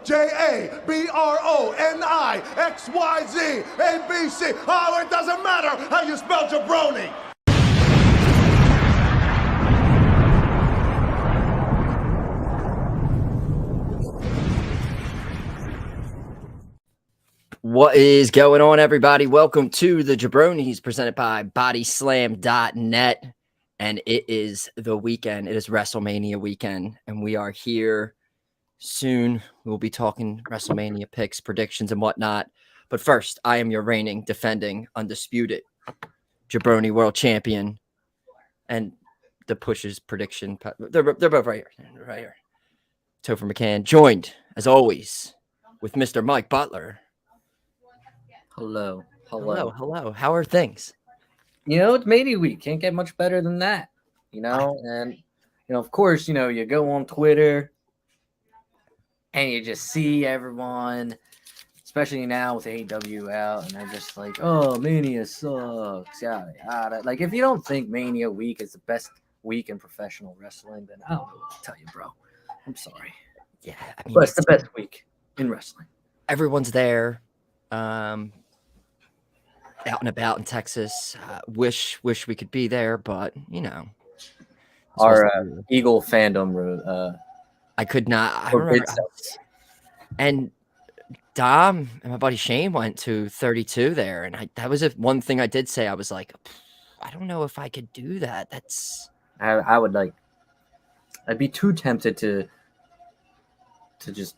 jaBRONIXYZ Oh, it doesn't matter how you spell jaBROni. What is going on, everybody? Welcome to the jaBROnis presented by bodyslam.net. And it is the weekend. It is WrestleMania weekend. And we are here soon. We'll be talking WrestleMania picks, predictions, and whatnot. But first, I am your reigning, defending, undisputed jaBROni world champion. And the Push's prediction. They're both right here. Right here. Topher McCann, joined, as always, with Mr. Mike Butler. Hello. How are things? You know, it's Mania week. Can't get much better than that. And of course, you go on Twitter and you just see everyone, especially now with AEW out, and they're just like, "Oh, Mania sucks." Yada yada. Like, if you don't think Mania week is the best week in professional wrestling, then I don't know what to tell you, bro. I'm sorry. Yeah, I mean, but it's the best week in wrestling. Everyone's there. Out and about in Texas. Wish we could be there, but our Eagle fandom. I could not. I remember. And Dom and my buddy Shane went to 32 there, and that was one thing I did say. I was like, I don't know if I could do that. I would like. I'd be too tempted to just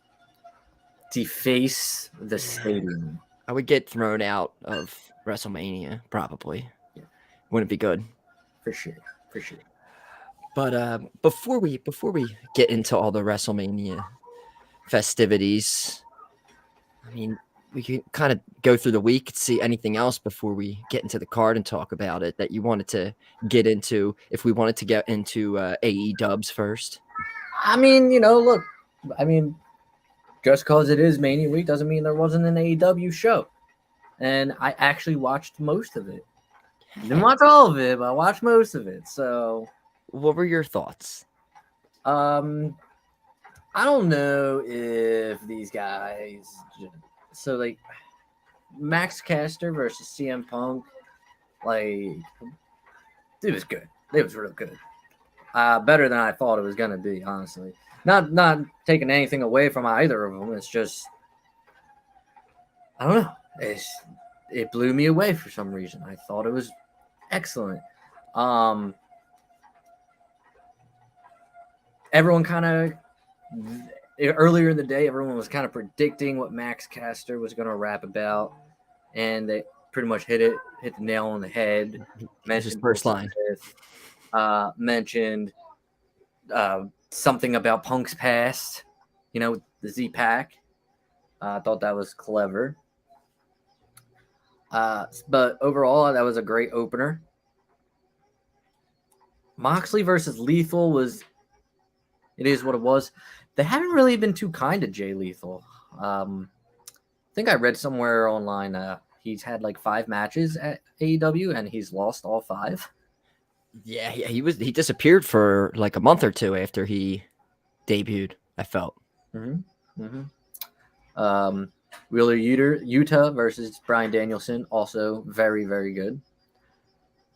deface the stadium. I would get thrown out of WrestleMania, probably. Yeah. Wouldn't be good. For sure. But before we get into all the WrestleMania festivities, I mean, we can kind of go through the week and see anything else before we get into the card and talk about it that you wanted to get into. If we wanted to get into AE dubs first. I mean, look, just because it is Mania week doesn't mean there wasn't an AEW show. And I actually watched most of it. Didn't watch all of it, but I watched most of it. So, what were your thoughts? I don't know if these guys. So, like, Max Caster versus CM Punk, like, it was good. It was real good. Better than I thought it was gonna be, honestly. Not taking anything away from either of them. It's just, I don't know. It blew me away for some reason. I thought it was excellent. Everyone kind of earlier in the day, everyone was kind of predicting what Max Caster was going to rap about, and they pretty much hit the nail on the head. Mentioned his first line. Mentioned something about Punk's past, the Z-Pack. I thought that was clever. But overall, that was a great opener. Moxley versus Lethal it is what it was. They haven't really been too kind to Jay Lethal. I think I read somewhere online he's had like 5 matches at AEW and he's lost all 5. Yeah, he disappeared for like a month or two after he debuted, I felt. Wheeler Yuta versus Bryan Danielson, also very, very good.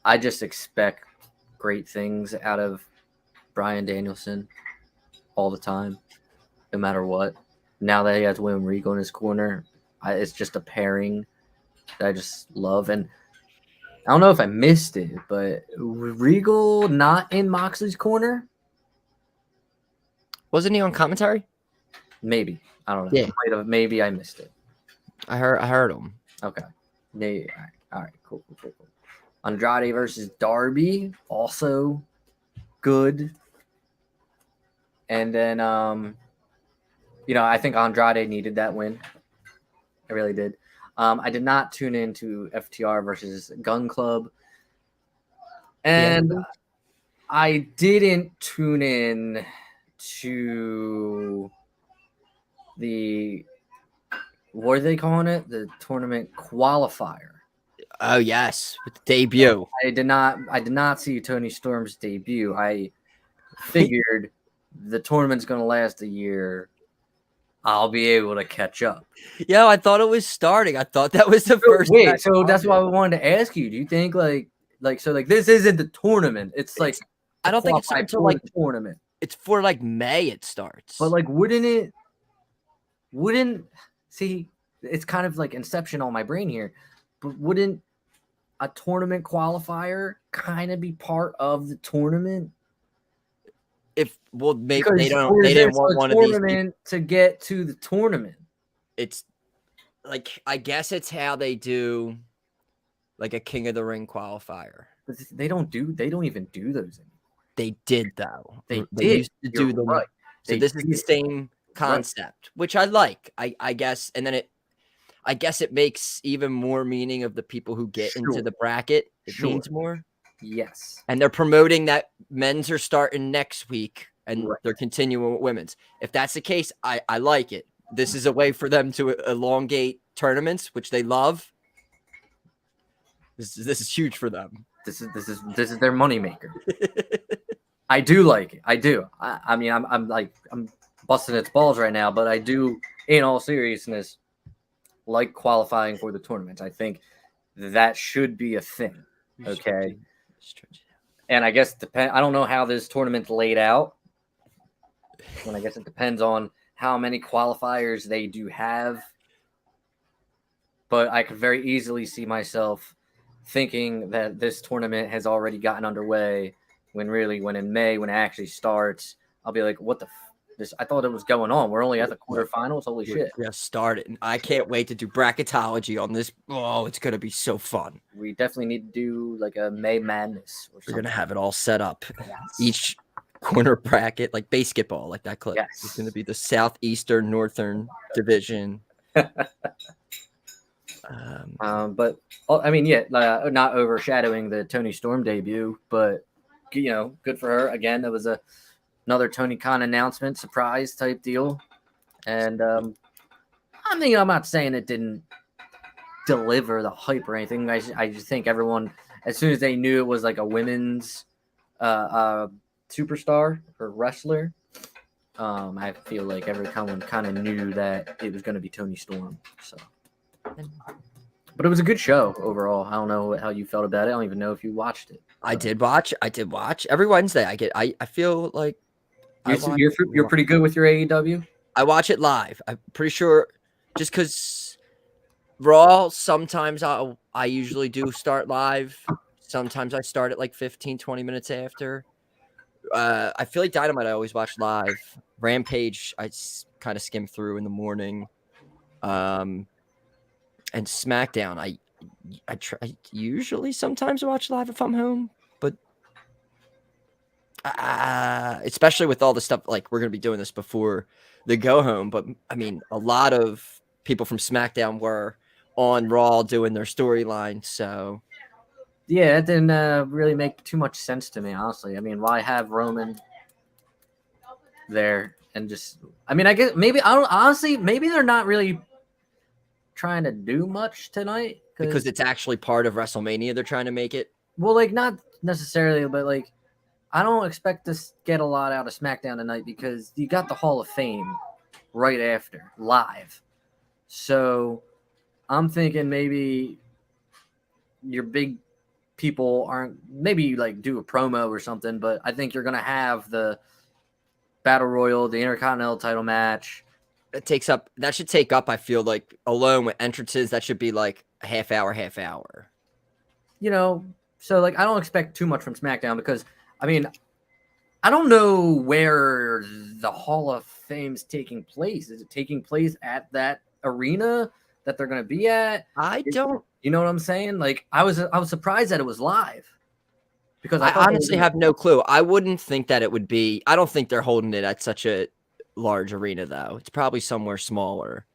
I just expect great things out of Bryan Danielson all the time, no matter what. Now that he has William Regal in his corner, it's just a pairing that I just love. And I don't know if I missed it, but Regal not in Moxley's corner? Wasn't he on commentary? Maybe. I don't know. Yeah. Maybe I missed it. I heard him. Okay. All right. Cool. Andrade versus Darby, also good. And then, I think Andrade needed that win. I really did. I did not tune into FTR versus Gun Club. And I didn't tune in to the, what are they calling it? The tournament qualifier. Oh yes, with the debut. I did not see Tony Storm's debut. I figured the tournament's going to last a year. I'll be able to catch up. Yeah, I thought it was starting. I thought that was the first. Wait, so that's why I wanted to ask you. Do you think like this isn't the tournament? It's like I don't think it's until like the tournament. It's for like May it starts. But like, wouldn't see? It's kind of like Inception on my brain here. But wouldn't a tournament qualifier kind of be part of the tournament? Maybe Because they didn't want one of these tournament to get to the tournament. It's like, I guess it's how they do like a King of the Ring qualifier. But they don't even do those anymore. They did though. They used to do them. Right. So this is the same concept, which I like. I guess, and then I guess it makes even more meaning of the people who get into the bracket. It means more. Yes. And they're promoting that men's are starting next week and they're continuing with women's. If that's the case, I like it. This is a way for them to elongate tournaments, which they love. This is huge for them. This is their moneymaker. I do like it. I do. I mean, I'm busting its balls right now, but I do, in all seriousness, like qualifying for the tournament. I think that should be a thing. Okay. And I guess I don't know how this tournament's laid out. And I guess it depends on how many qualifiers they do have. But I could very easily see myself thinking that this tournament has already gotten underway when in May, when it actually starts, I'll be like, what the this? I thought it was going on. We're only at the quarterfinals. Holy shit. We just started. I can't wait to do bracketology on this. Oh, it's going to be so fun. We definitely need to do like a May Madness or something. We're going to have it all set up. Yes. Each corner bracket, like basketball, like that clip. Yes. It's going to be the Southeastern Northern Division. But I mean, not overshadowing the Toni Storm debut, but good for her. Again, it was another Tony Khan announcement, surprise type deal. And I mean, I'm not saying it didn't deliver the hype or anything. I just think everyone, as soon as they knew it was like a women's superstar or wrestler, I feel like everyone kind of knew that it was going to be Toni Storm. So. But it was a good show overall. I don't know how you felt about it. I don't even know if you watched it. I did watch every Wednesday. I feel like you're pretty good with your AEW. I watch it live. I'm pretty sure, just because Raw, sometimes I usually do start live. Sometimes I start at like 15-20 minutes after. I feel like Dynamite I always watch live. Rampage I kind of skim through in the morning. And Smackdown, I usually sometimes watch live if I'm home, but especially with all the stuff, like we're going to be doing this before the go home. But I mean, a lot of people from Smackdown were on Raw doing their storyline. So yeah, it didn't really make too much sense to me, honestly. I mean, why have Roman there and just, I mean, I guess maybe they're not really trying to do much tonight because it's actually part of WrestleMania. They're trying to make it. Well, like not necessarily, but like I don't expect to get a lot out of SmackDown tonight because you got the Hall of Fame right after live. So I'm thinking maybe your big people aren't, maybe like do a promo or something, but I think you're going to have the Battle Royal, the Intercontinental title match. That should take up, I feel like, alone with entrances, that should be like a half hour. So like I don't expect too much from SmackDown because I mean, I don't know where the Hall of Fame's taking place. Is it taking place at that arena that they're going to be at? You know what I'm saying? Like I was surprised that it was live because I honestly have no clue. I wouldn't think that it would be. I don't think they're holding it at such a large arena though. It's probably somewhere smaller.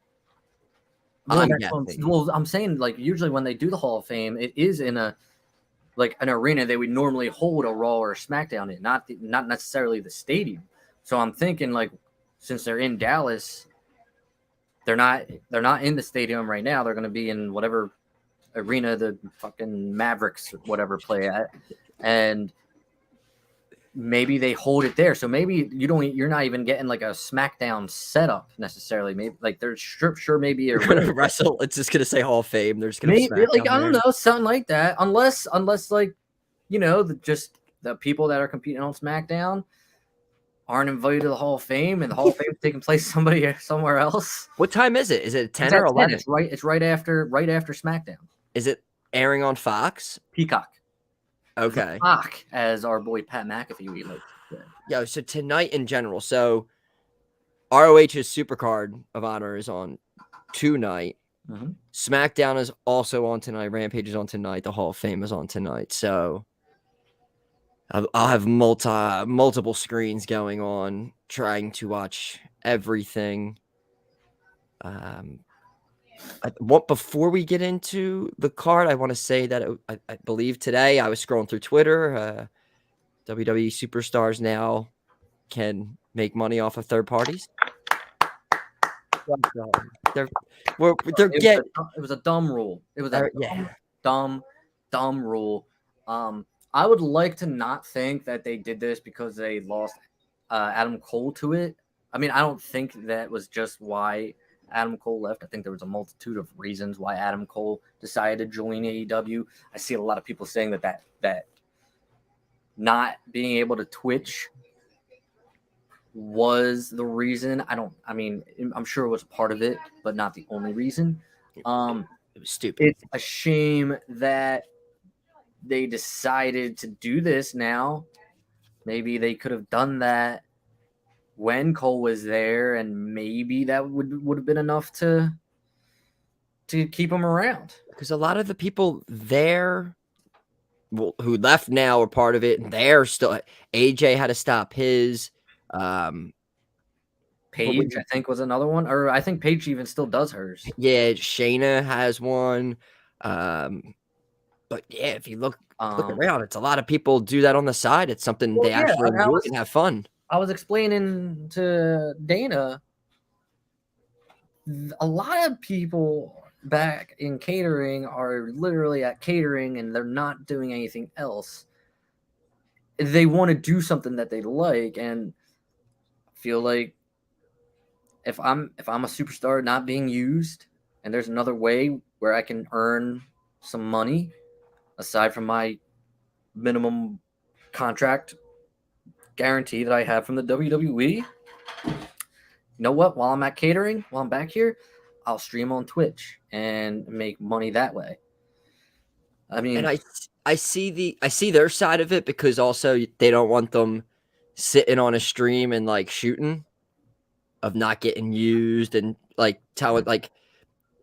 I'm saying like usually when they do the Hall of Fame, it is in an arena they would normally hold a Raw or a SmackDown in, not necessarily the stadium. So I'm thinking like since they're in Dallas, they're not in the stadium right now. They're going to be in whatever arena the fucking Mavericks whatever play at, and maybe they hold it there. So maybe you're not even getting like a SmackDown setup necessarily. Maybe like there's sure maybe They're gonna wrestle. It's just gonna say Hall of Fame. They're just gonna maybe like I there. don't know, something like that. Unless like just the people that are competing on SmackDown aren't invited to the Hall of Fame, and the Hall of Fame is taking place somewhere else. What time is it? Is it 10 or 11? It's right after SmackDown. Is it airing on Fox? Peacock. Okay. Peacock, as our boy Pat McAfee we like to say. Yeah, so tonight in general. So ROH's Supercard of Honor is on tonight. Mm-hmm. SmackDown is also on tonight. Rampage is on tonight. The Hall of Fame is on tonight. So I'll have multiple screens going on, trying to watch everything. Before we get into the card, I want to say that I believe today I was scrolling through Twitter. WWE superstars now can make money off of third parties. It was a dumb rule. It was a dumb rule. I would like to not think that they did this because they lost Adam Cole to it. I mean, I don't think that was just why Adam Cole left. I think there was a multitude of reasons why Adam Cole decided to join AEW. I see a lot of people saying that not being able to Twitch was the reason. I'm sure it was part of it, but not the only reason. It was stupid. It's a shame that they decided to do this now. Maybe they could have done that when Cole was there, and maybe that would have been enough to keep him around. Because a lot of the people there who left now are part of it. They're still. AJ had to stop his. Paige, I think, was another one, or I think Paige even still does hers. Yeah, Shayna has one. But yeah, if you look around, it's a lot of people do that on the side. It's something they actually enjoy and have fun. I was explaining to Dana, a lot of people back in catering are literally at catering and they're not doing anything else. They want to do something that they like, and I feel like if I'm a superstar not being used and there's another way where I can earn some money aside from my minimum contract guarantee that I have from the WWE, you know what? While I'm at catering, while I'm back here, I'll stream on Twitch and make money that way. I mean, and I see their side of it, because also they don't want them sitting on a stream and like shooting of not getting used and like telling, like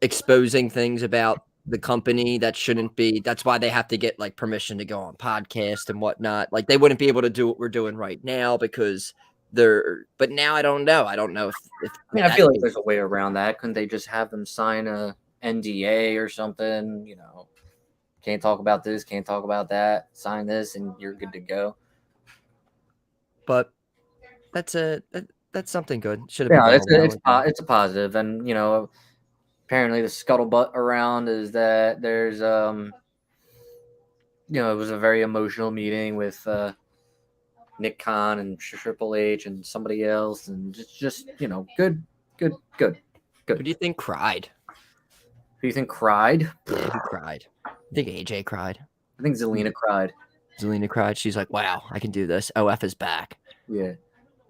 exposing things about the company that shouldn't be. That's why they have to get like permission to go on podcast and whatnot. Like they wouldn't be able to do what we're doing right now because but now I don't know. I don't know if I feel like there's a way around that. Couldn't they just have them sign a NDA or something? You know, can't talk about this, can't talk about that, sign this and you're good to go. But that's something good. Should have been. It's a positive. And you know, apparently the scuttlebutt around is that there's it was a very emotional meeting with Nick Khan and Triple H and somebody else, and just good. Who do you think cried? Who do you think cried? Yeah, who cried? I think AJ cried. I think Zelina cried. Zelina cried. She's like, "Wow, I can do this. OF is back." Yeah,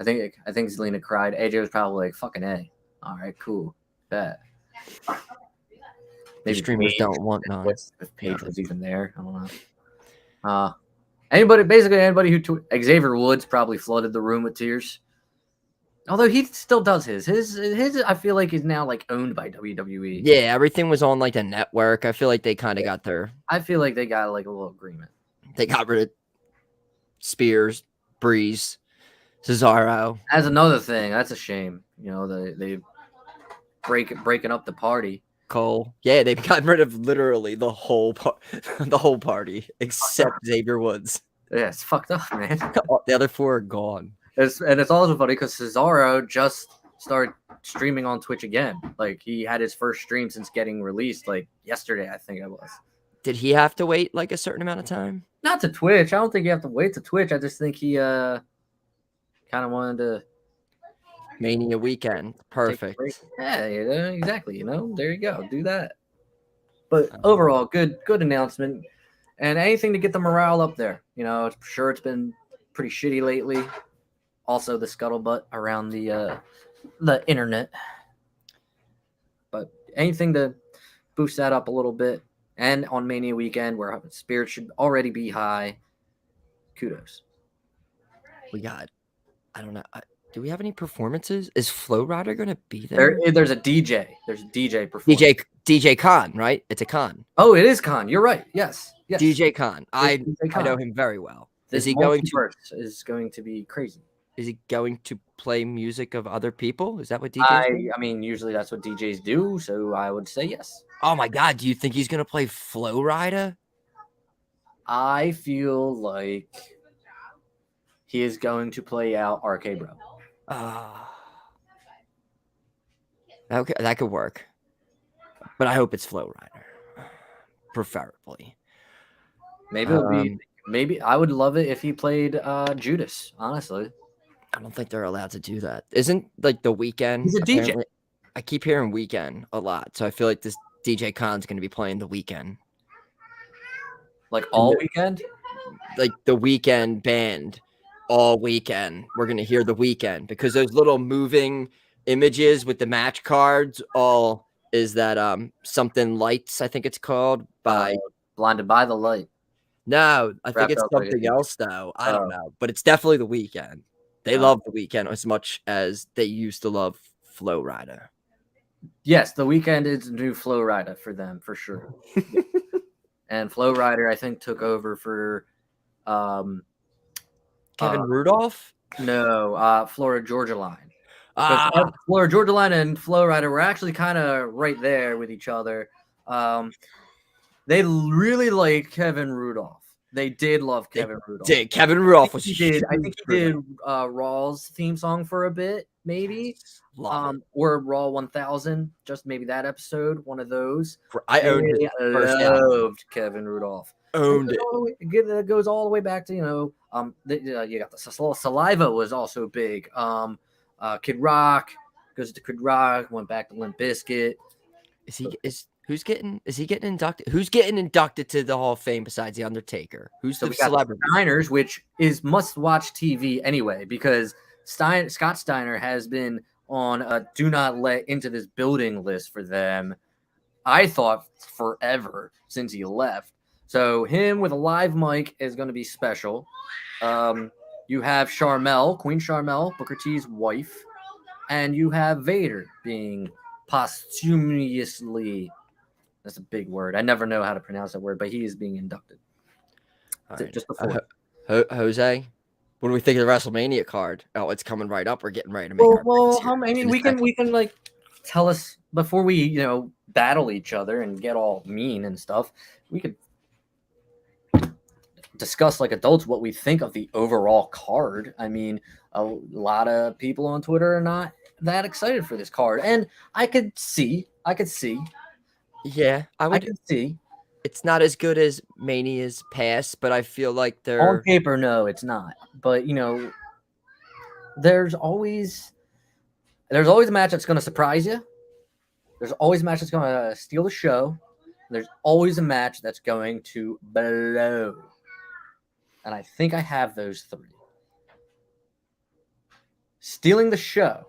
I think Zelina cried. AJ was probably like, "Fucking A. All right, cool, bet." Maybe streamers don't want none. If Paige was even there, I don't know. Anybody who Xavier Woods probably flooded the room with tears. Although he still does his I feel like is now like owned by WWE. Yeah, everything was on like a network. I feel like they kind of got their. I feel like they got like a little agreement. They got rid of Spears, Breeze, Cesaro. That's another thing. That's a shame. They breaking up the party. Cole. Yeah, they've gotten rid of literally the whole party except Xavier Woods. Yeah, it's fucked up, man. The other four are gone. It's also funny because Cesaro just started streaming on Twitch again. Like he had his first stream since getting released, like yesterday, I think it was. Did he have to wait like a certain amount of time? Not to Twitch. I don't think you have to wait to Twitch. I just think he kind of wanted to Mania weekend. Perfect. Yeah, exactly. There you go. Do that. But Um, overall, good announcement, and anything to get the morale up there. Sure it's been pretty shitty lately. Also, the scuttlebutt around the internet, but anything to boost that up a little bit. And on Mania weekend, where spirits should already be high, kudos. We got, I don't know. Do we have any performances? Is Flow Rider going to be there? There's a DJ. There's a DJ performance. DJ Khan, right? It's a Khan. Oh, it is Khan. You're right. Yes. DJ Khan. I Khan. know him very well. Is he going to be crazy? Is he going to play music of other people? Is that what DJs do? I mean, usually that's what DJs do, so I would say yes. Oh my God, do you think he's going to play Flow Rider? I feel like he is going to play out RK Bro. Okay, that could work. But I hope it's Flow Rider. Preferably. Maybe it'll be. Maybe I would love it if he played Judas, honestly. I don't think they're allowed to do that. Isn't like the Weeknd? He's a DJ. I keep hearing Weeknd a lot, so I feel like this DJ Khan's going to be playing the Weeknd. Like all weekend? Like the Weeknd band all weekend. We're going to hear the Weeknd because those little moving images with the match cards all is that something lights, I think it's called, by Blinded by the Light. No, I think it's something else though. I don't know, but it's definitely the Weeknd. They love the Weeknd as much as they used to love Flow Rider. Yes, the Weeknd is the new Flow Rider for them for sure. And Flow Rider, I think, took over for Kevin Rudolph. No, Florida Georgia Line. Florida Georgia Line and Flow Rider were actually kind of right there with each other. They really liked Kevin Rudolph. They did love Kevin Rudolph. Kevin Rudolph was. I think he did Raw's theme song for a bit, maybe. Or Raw 1000, just maybe that episode, one of those. I loved Kevin Rudolph. Owned it. It goes all the way back to you got the Saliva was also big. Kid Rock goes to Kid Rock, went back to Limp Bizkit. Who's getting inducted? Who's getting inducted to the Hall of Fame besides The Undertaker? Who's the celebrity? Steiners, which is must-watch TV anyway, because Scott Steiner has been on a do not let into this building list for them, I thought, forever since he left. So him with a live mic is going to be special. You have Sharmell, Queen Sharmell, Booker T's wife, and you have Vader being posthumously, that's a big word. I never know how to pronounce that word, but he is being inducted. Right. Just before. Jose, when we think of the WrestleMania card, it's coming right up. We're getting ready to make we can like tell us before we, battle each other and get all mean and stuff. We could discuss like adults what we think of the overall card. I mean, a lot of people on Twitter are not that excited for this card, and I could see. Yeah, I could see. It's not as good as Mania's past, but I feel like they're on paper. No, it's not. But there's always a match that's going to surprise you. There's always a match that's going to steal the show. There's always a match that's going to blow. And I think I have those three. Stealing the show.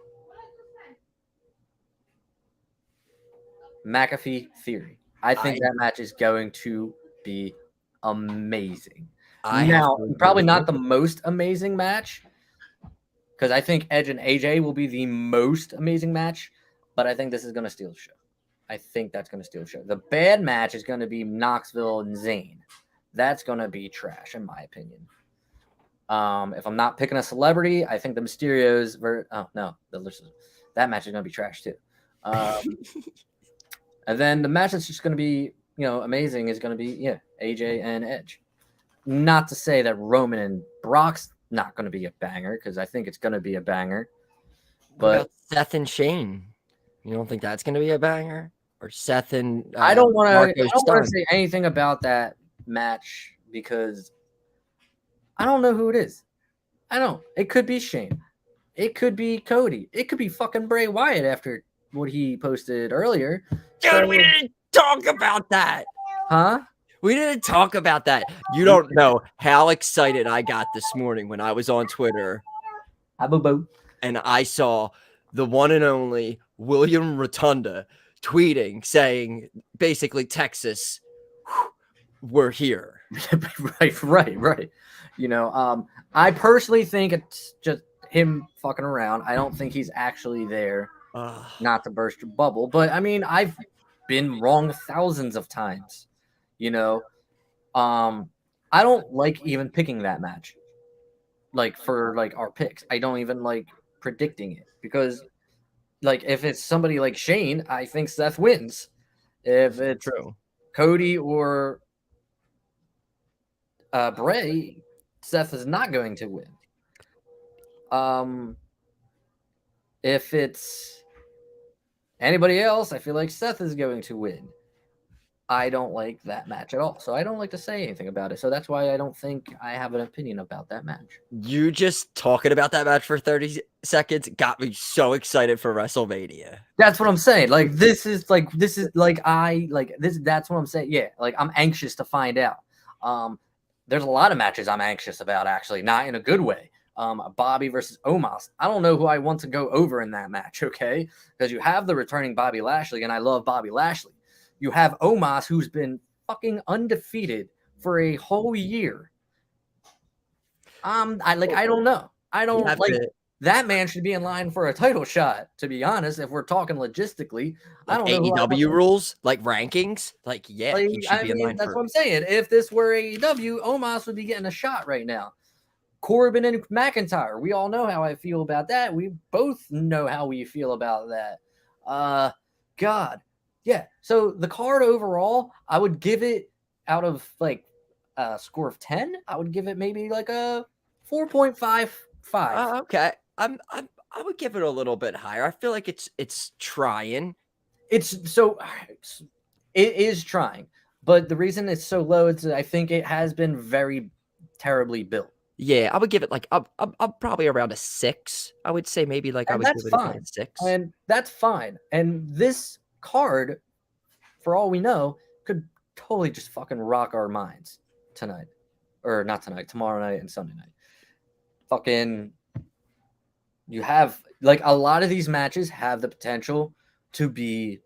McAfee Theory. I think that match is going to be amazing. Probably not the most amazing match, because I think Edge and AJ will be the most amazing match, but I think this is going to steal the show. I think that's going to steal the show. The bad match is going to be Knoxville and Zayn. That's going to be trash, in my opinion. If I'm not picking a celebrity, I think the Mysterios. That match is going to be trash too. And then the match that's just going to be, amazing is going to be, AJ and Edge. Not to say that Roman and Brock's not going to be a banger, because I think it's going to be a banger. But Seth and Shane, you don't think that's going to be a banger? or Seth and I don't want Marco to Stunt. say anything about that match because I don't know who it is. I don't. It could be Shane. It could be Cody. It could be fucking Bray Wyatt after what he posted earlier. Dude, we didn't talk about that. Huh? We didn't talk about that. You don't know how excited I got this morning when I was on Twitter and I saw the one and only William Rotunda tweeting saying basically Texas, we're here. Right. You know, I personally think it's just him fucking around. I don't think he's actually there. Not to burst your bubble, but I mean, I've been wrong thousands of times. You know, I don't like even picking that match. Like for like our picks, I don't even like predicting it because, like, if it's somebody like Shane, I think Seth wins. If it's True. Cody or Bray, Seth is not going to win. If it's anybody else, I feel like Seth is going to win. I don't like that match at all, so I don't like to say anything about it. So that's why I don't think I have an opinion about that match. You just talking about that match for 30 seconds got me so excited for WrestleMania. That's what I'm saying. That's what I'm saying. Yeah, like I'm anxious to find out. There's a lot of matches I'm anxious about, actually, not in a good way. Bobby versus Omos. I don't know who I want to go over in that match, okay? Because you have the returning Bobby Lashley, and I love Bobby Lashley. You have Omos, who's been fucking undefeated for a whole year. I don't know. I don't like that man should be in line for a title shot, to be honest, if we're talking logistically. Like I don't know. AEW rules, like rankings, like he should be in line. That's what I'm saying. If this were AEW, Omos would be getting a shot right now. Corbin and McIntyre. We all know how I feel about that. We both know how we feel about that. God. Yeah. So the card overall, I would give it out of like a score of 10. I would give it maybe like a 4.55. Okay. I would give it a little bit higher. I feel like it's trying. It is trying, but the reason it's so low is I think it has been very terribly built. Yeah, I would give it like I'm probably around a 6. I would say maybe like I would give it a 6. And that's fine. And this card, for all we know, could totally just fucking rock our minds tonight. Or not tonight, tomorrow night and Sunday night. Fucking, you have, like, a lot of these matches have the potential to be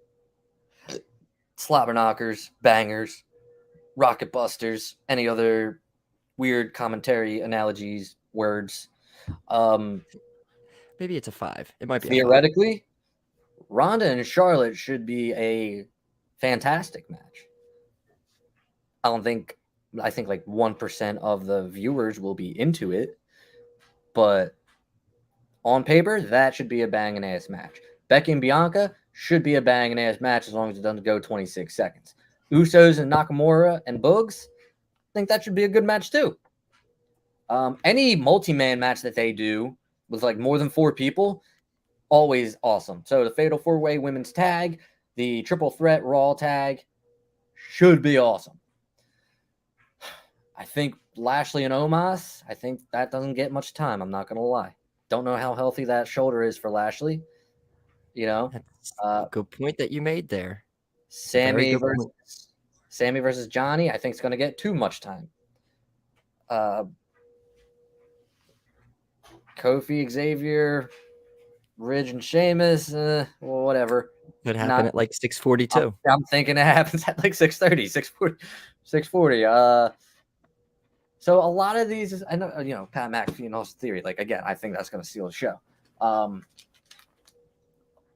slobber knockers, bangers, rocket busters, any other weird commentary analogies, words. Maybe it's a 5. It might be theoretically. Ronda and Charlotte should be a fantastic match. I think like 1% of the viewers will be into it, but on paper, that should be a banging ass match. Becky and Bianca should be a banging ass match as long as it doesn't go 26 seconds. Usos and Nakamura and Boogs, I think that should be a good match too. Any multi-man match that they do with like more than 4 people, always awesome. So the Fatal 4-Way Women's Tag, the Triple Threat Raw Tag should be awesome. I think Lashley and Omos, I think that doesn't get much time. I'm not going to lie. Don't know how healthy that shoulder is for Lashley. You know, that's a good point that you made there. Sammy versus Johnny, I think it's going to get too much time. Kofi, Xavier, Ridge, and Sheamus, whatever. Could happen at like 6:42. I'm thinking it happens at like 6:30, 6:40. So a lot of these, I know, you know, Pat McAfee and Austin Theory. Like again, I think that's going to steal the show.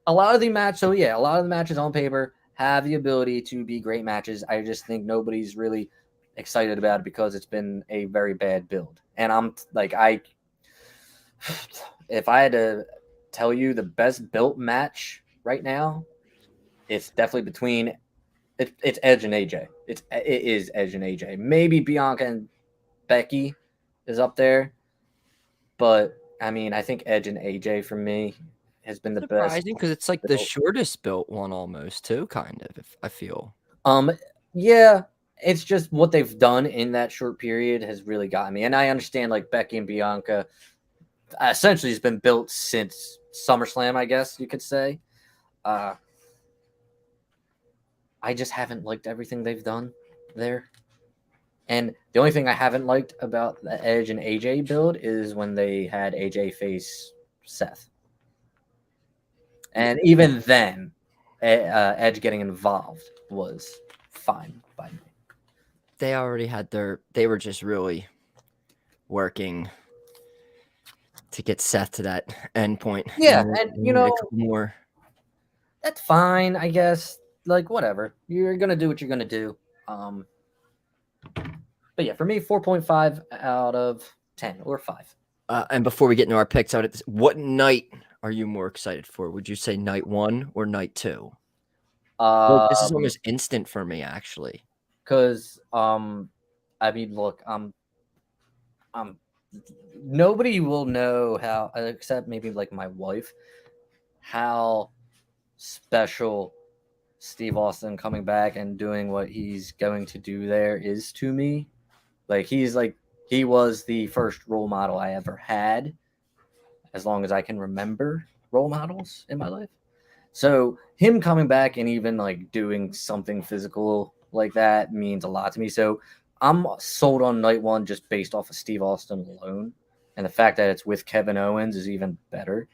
A lot of the matches on paper have the ability to be great matches. I just think nobody's really excited about it because it's been a very bad build. And I'm like, if I had to tell you the best built match right now, it's definitely between it's Edge and AJ. It is Edge and AJ. Maybe Bianca and Becky is up there, but I mean, I think Edge and AJ for me has been the best. Surprising because it's like the shortest built one almost too, kind of. If I feel. Yeah, it's just what they've done in that short period has really gotten me, and I understand like Becky and Bianca essentially has been built since SummerSlam, I guess you could say. I just haven't liked everything they've done there. And the only thing I haven't liked about the Edge and AJ build is when they had AJ face Seth. And even then, Edge getting involved was fine by me. They already had they were just really working to get Seth to that end point. Yeah, and more. That's fine, I guess. Like, whatever. You're going to do what you're going to do. But yeah, for me, 4.5 out of 10 or 5. And before we get into our picks, what night are you more excited for? Would you say night 1 or night 2? This is almost instant for me, actually. Because, I mean, look, nobody will know how, except maybe like my wife, how special Steve Austin coming back and doing what he's going to do there is to me. Like, he was the first role model I ever had, as long as I can remember role models in my life. So him coming back and even like doing something physical like that means a lot to me. So I'm sold on night 1 just based off of Steve Austin alone. And the fact that it's with Kevin Owens is even better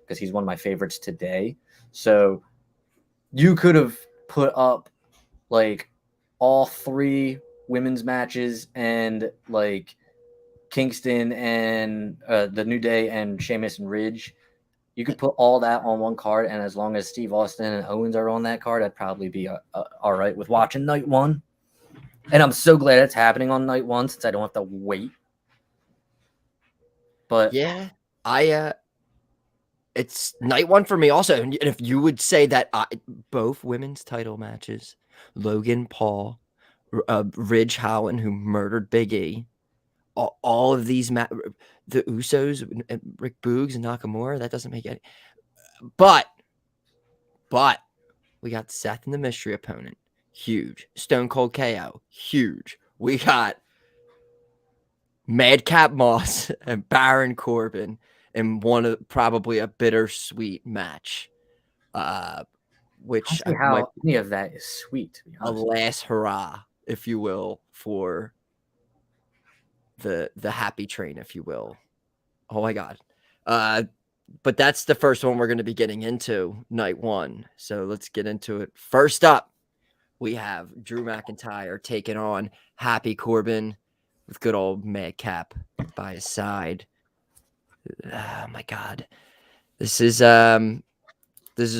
because he's one of my favorites today. So you could have put up like all 3 women's matches and like Kingston and the New Day and Sheamus and Ridge. You could put all that on one card, and as long as Steve Austin and Owens are on that card, I'd probably be all right with watching night 1. And I'm so glad it's happening on night 1 since I don't have to wait. But yeah, it's night 1 for me also. And if you would say that both women's title matches, Logan Paul, Ridge Holland, who murdered Big E, all of these the Usos, Rick Boogs and Nakamura, that doesn't make any. But we got Seth and the mystery opponent, huge. Stone Cold KO, huge. We got Madcap Moss and Baron Corbin in probably a bittersweet match. Which how any of that is sweet, to be honest. A last hurrah, if you will, for the happy train, if you will. Oh my God. But that's the first one we're going to be getting into night 1. So let's get into it. First up, we have Drew McIntyre taking on Happy Corbin with good old Madcap by his side. Oh my God. This is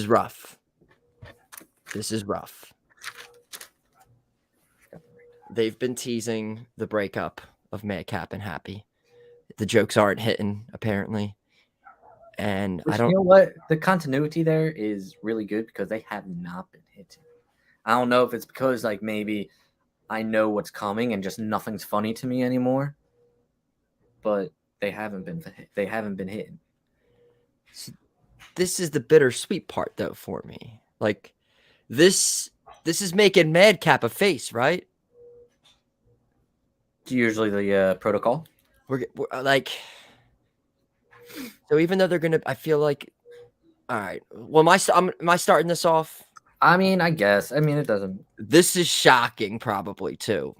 rough. This is rough. They've been teasing the breakup of Madcap and Happy. The jokes aren't hitting, apparently. And you know what? The continuity there is really good because they have not been hitting. I don't know if it's because like maybe I know what's coming and just nothing's funny to me anymore. But they haven't been hitting. This is the bittersweet part though for me. Like this is making Madcap a face, right? It's usually the protocol. We're like, so even though they're gonna, I feel like, all right. Well, am I starting this off? I mean, I guess. I mean, it doesn't. This is shocking, probably too.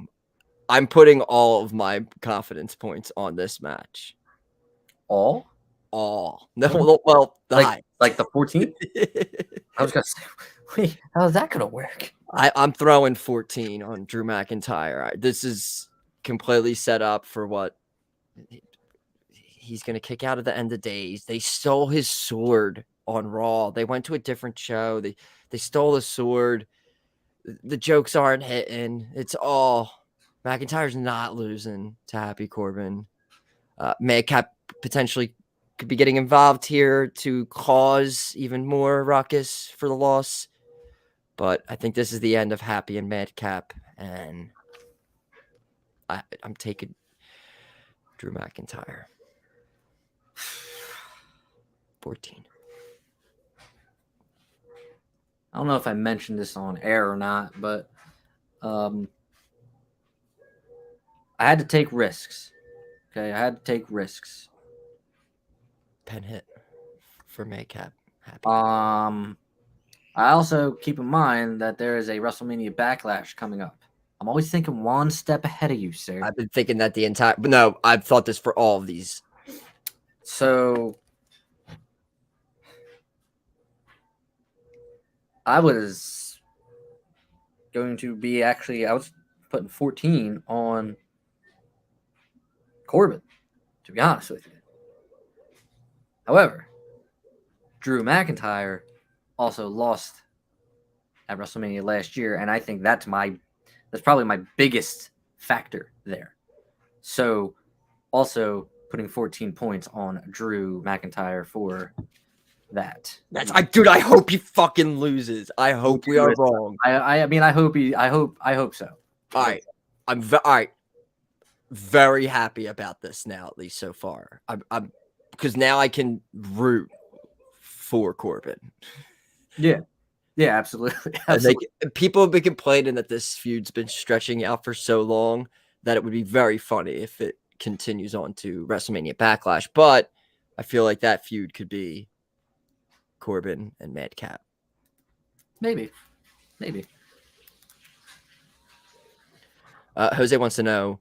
I'm putting all of my confidence points on this match. All? No, well, like the 14th. I was gonna say, wait, how's that gonna work? I'm throwing 14 on Drew McIntyre. This is completely set up for what he's going to kick out at the end of days. They stole his sword on Raw. They went to a different show. They stole the sword. The jokes aren't hitting. It's all McIntyre's not losing to Happy Corbin. Madcap potentially could be getting involved here to cause even more ruckus for the loss. But I think this is the end of Happy and Madcap, and I'm taking Drew McIntyre. 14. I don't know if I mentioned this on air or not, but I had to take risks. Okay, I had to take risks. Pen hit for Maycap. Happy. I also keep in mind that there is a WrestleMania Backlash coming up. I'm always thinking one step ahead of you, sir. I've been thinking that the entire, but no, I've thought this for all of these. So I was going to be I was putting 14 on Corbin, to be honest with you. However, Drew McIntyre also lost at WrestleMania last year, and I think that's probably my biggest factor there. So also putting 14 points on Drew McIntyre for that. Dude, I hope he fucking loses. I hope we are wrong. I mean, I hope so. All right. All right. Very happy about this now, at least so far. I'm because now I can root for Corbin. Yeah, absolutely. People have been complaining that this feud's been stretching out for so long that it would be very funny if it continues on to WrestleMania Backlash. But I feel like that feud could be Corbin and Madcap. Maybe. Jose wants to know,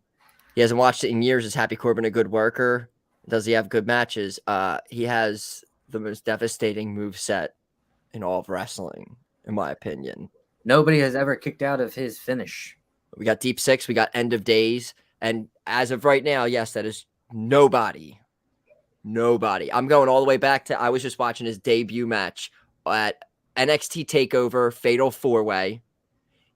he hasn't watched it in years. Is Happy Corbin a good worker? Does he have good matches? He has the most devastating moveset in all of wrestling, in my opinion. Nobody has ever kicked out of his finish. We got Deep Six, we got End of Days, and as of right now, yes, that is nobody. I'm going all the way back to, I was just watching his debut match at NXT TakeOver Fatal 4-Way.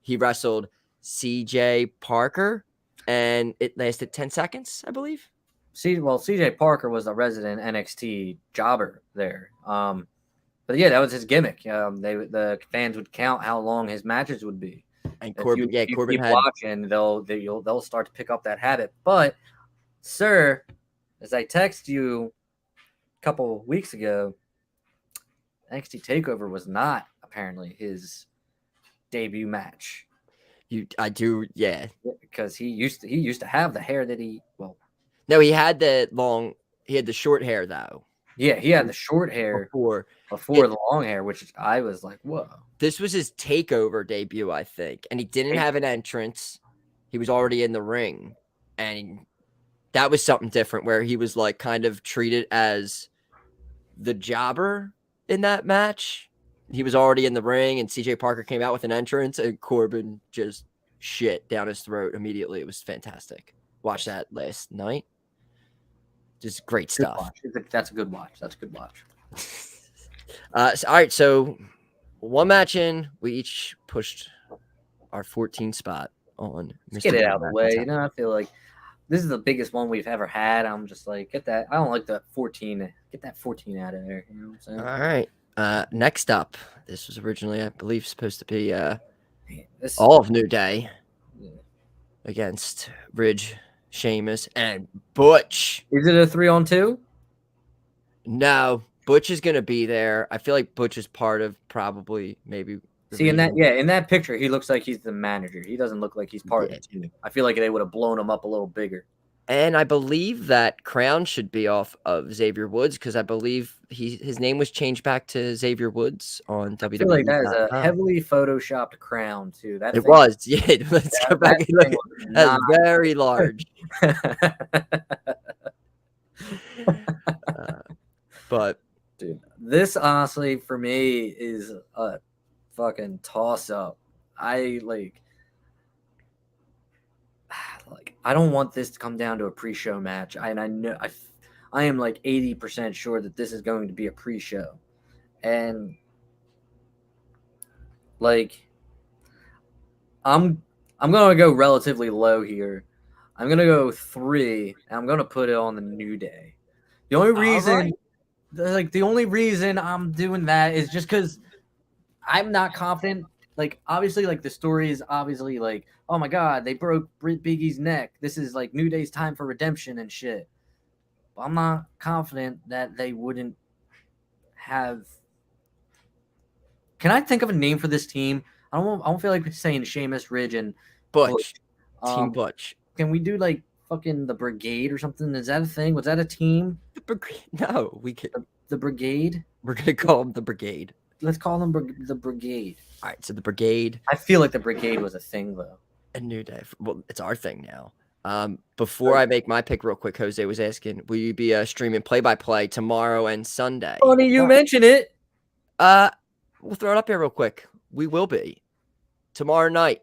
He wrestled CJ Parker, and it lasted 10 seconds, I believe. CJ Parker was a resident NXT jobber there. But yeah, that was his gimmick. The fans would count how long his matches would be. And Corbin, Corbin had watching, they'll start to pick up that habit. But, sir, as I text you a couple weeks ago, NXT TakeOver was not apparently his debut match. I do, yeah. Because he used to have the hair that No, he had the short hair though. Yeah, he had the short hair before the long hair, which I was like, whoa. This was his TakeOver debut, I think, and he didn't have an entrance. He was already in the ring, and that was something different where he was like kind of treated as the jobber in that match. He was already in the ring, and CJ Parker came out with an entrance, and Corbin just shit down his throat immediately. It was fantastic. Watch that last night. Just great stuff. That's a good watch. All right, so one match in, we each pushed our 14 spot on. Let's get it out of the way. I feel like this is the biggest one we've ever had. I'm just like, get that. I don't like the 14. Get that 14 out of there. You know what I'm saying? All right. Next up, this was originally, I believe, supposed to be all of New Day against Ridge, Sheamus, and Butch. Is it a 3-on-2? No, Butch is going to be there. I feel like Butch is part of probably maybe. See, in that picture, he looks like he's the manager. He doesn't look like he's part of the team. I feel like they would have blown him up a little bigger. And I believe that crown should be off of Xavier Woods because I believe his name was changed back to Xavier Woods on WWE. I feel like that is a heavily photoshopped crown too. It was. Yeah, let's go back and look. That's very large. But dude, this honestly for me is a fucking toss up. I don't want this to come down to a pre-show match. I know I am like 80% sure that this is going to be a pre-show. And like I'm going to go relatively low here. I'm going to go 3 and I'm going to put it on the New Day. The only reason I'm doing that is just cuz I'm not confident. Like, obviously, like, the story is obviously, like, oh, my God, they broke Big E's neck. This is, like, New Day's time for redemption and shit. But I'm not confident that they wouldn't have Can I think of a name for this team? I don't feel like saying Sheamus, Ridge, and Butch. Team Um, Butch. Can we do like fucking the Brigade or something? Is that a thing? Was that a team? No, we could. The Brigade. We're gonna call them the Brigade. Let's call them the Brigade. All right, so the Brigade. I feel like the Brigade was a thing though. A New Day. Well, it's our thing now. Before I make my pick real quick, Jose was asking, will you be streaming play-by-play tomorrow and Sunday? Funny you mention it. We'll throw it up here real quick. We will be tomorrow night,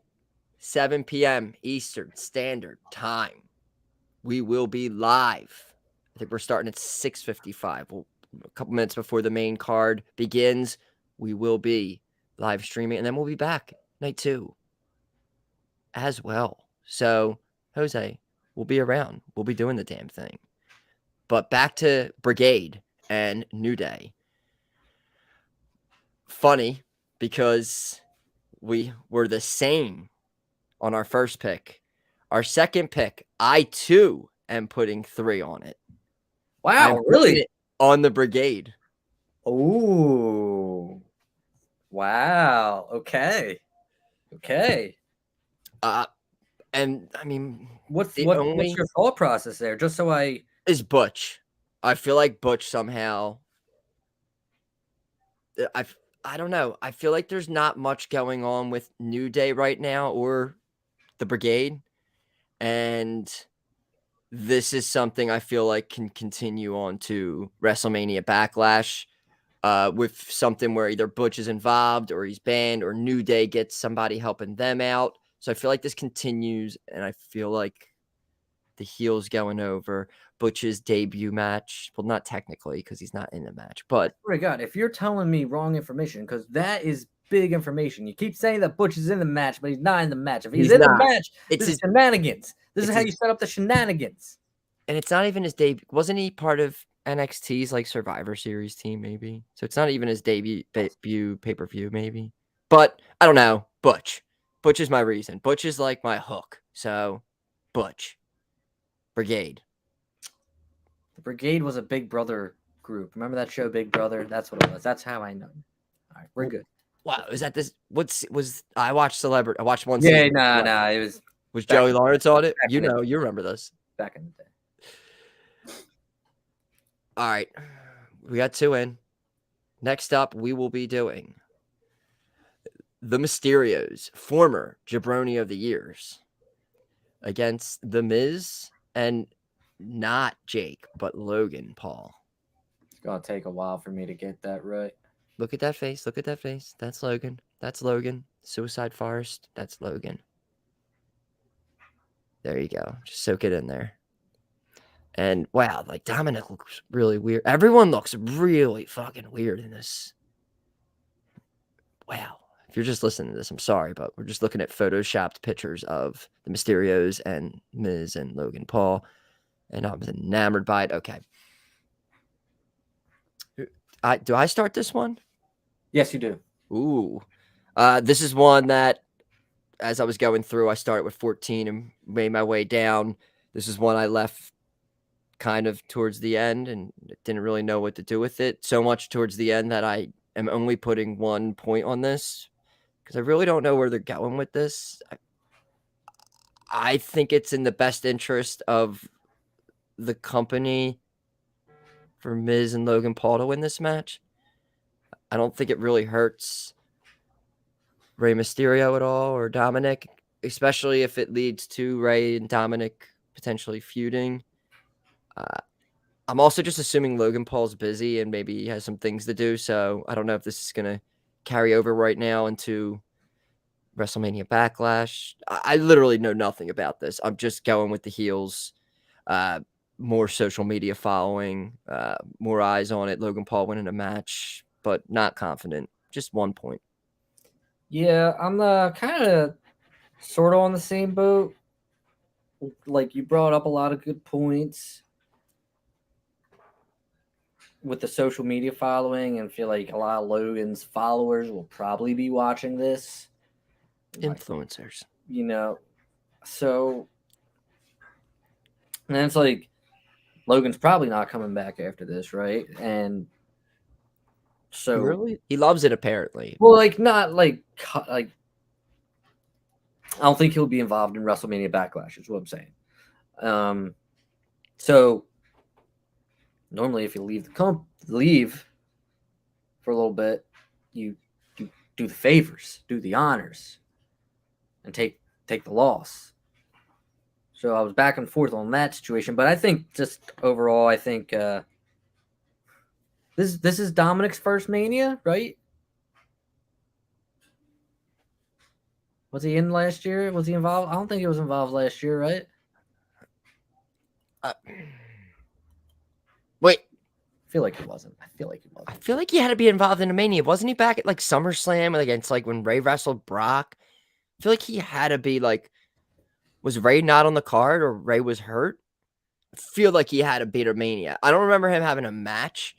7 p.m. Eastern Standard Time. We will be live. I think we're starting at 6:55. Well, a couple minutes before the main card begins, we will be live streaming, and then we'll be back night 2 as well. So, Jose, we'll be around. We'll be doing the damn thing. But back to Brigade and New Day. Funny, because we were the same on our first pick. Our second pick, I too am putting 3 on it. Wow, really? On the Brigade. Oh, wow. Okay. And I mean, what's your thought process there? Just so is Butch. I feel like Butch somehow. I don't know. I feel like there's not much going on with New Day right now or the Brigade. And this is something I feel like can continue on to WrestleMania Backlash with something where either Butch is involved or he's banned or New Day gets somebody helping them out. So I feel like this continues, and I feel like the heel's going over. Butch's debut match. Well, not technically because he's not in the match, but oh my God, if you're telling me wrong information, because that is big information. You keep saying that Butch is in the match, but he's not in the match. If he's in the match, this is shenanigans. This is how you set up the shenanigans. And it's not even his debut. Wasn't he part of NXT's like Survivor Series team, maybe? So it's not even his debut pay-per-view, maybe. But I don't know. Butch is my reason. Butch is like my hook. So Butch. Brigade. The Brigade was a Big Brother group. Remember that show, Big Brother? That's what it was. That's how I know. All right, we're good. Wow, is that this? I watched Celebrity. I watched one. Yeah, nah. It was Joey Lawrence on it. You remember this back in the day. All right, we got 2 in. Next up, we will be doing the Mysterios, former jaBROni of the Years, against The Miz and not Jake, but Logan Paul. It's gonna take a while for me to get that right. Look at that face. Look at that face. That's Logan. That's Logan. Suicide Forest. That's Logan. There you go. Just soak it in there. And wow, like Dominic looks really weird. Everyone looks really fucking weird in this. Wow. If you're just listening to this, I'm sorry, but we're just looking at photoshopped pictures of the Mysterios and Miz and Logan Paul. And I'm enamored by it. Okay. Do I start this one? Yes, you do. Ooh. This is one that, as I was going through, I started with 14 and made my way down. This is one I left kind of towards the end and didn't really know what to do with it. So much towards the end that I am only putting 1 point on this because I really don't know where they're going with this. I think it's in the best interest of the company for Miz and Logan Paul to win this match. I don't think it really hurts Rey Mysterio at all or Dominic, especially if it leads to Rey and Dominic potentially feuding. I'm also just assuming Logan Paul's busy and maybe he has some things to do. So I don't know if this is going to carry over right now into WrestleMania Backlash. I literally know nothing about this. I'm just going with the heels. More social media following, more eyes on it. Logan Paul winning a match, but not confident. Just 1 point. Yeah, I'm kind of sort of on the same boat. Like you brought up a lot of good points with the social media following, and feel like a lot of Logan's followers will probably be watching this. Influencers, so and then it's like Logan's probably not coming back after this, right? And So really, he loves it apparently. well, like not like I don't think he'll be involved in WrestleMania Backlash. Is what I'm saying. So normally, if you leave for a little bit, you do the favors, do the honors, and take the loss. So I was back and forth on that situation, but I think just overall, I think this is Dominic's first Mania, right? Was he in last year? Was he involved? I don't think he was involved last year, right? Wait, I feel like he wasn't. I feel like he had to be involved in a Mania. Wasn't he back at like SummerSlam against like when Ray wrestled Brock? I feel like he had to be like, was Ray not on the card or Ray was hurt? I feel like he had to beat a Mania. I don't remember him having a match.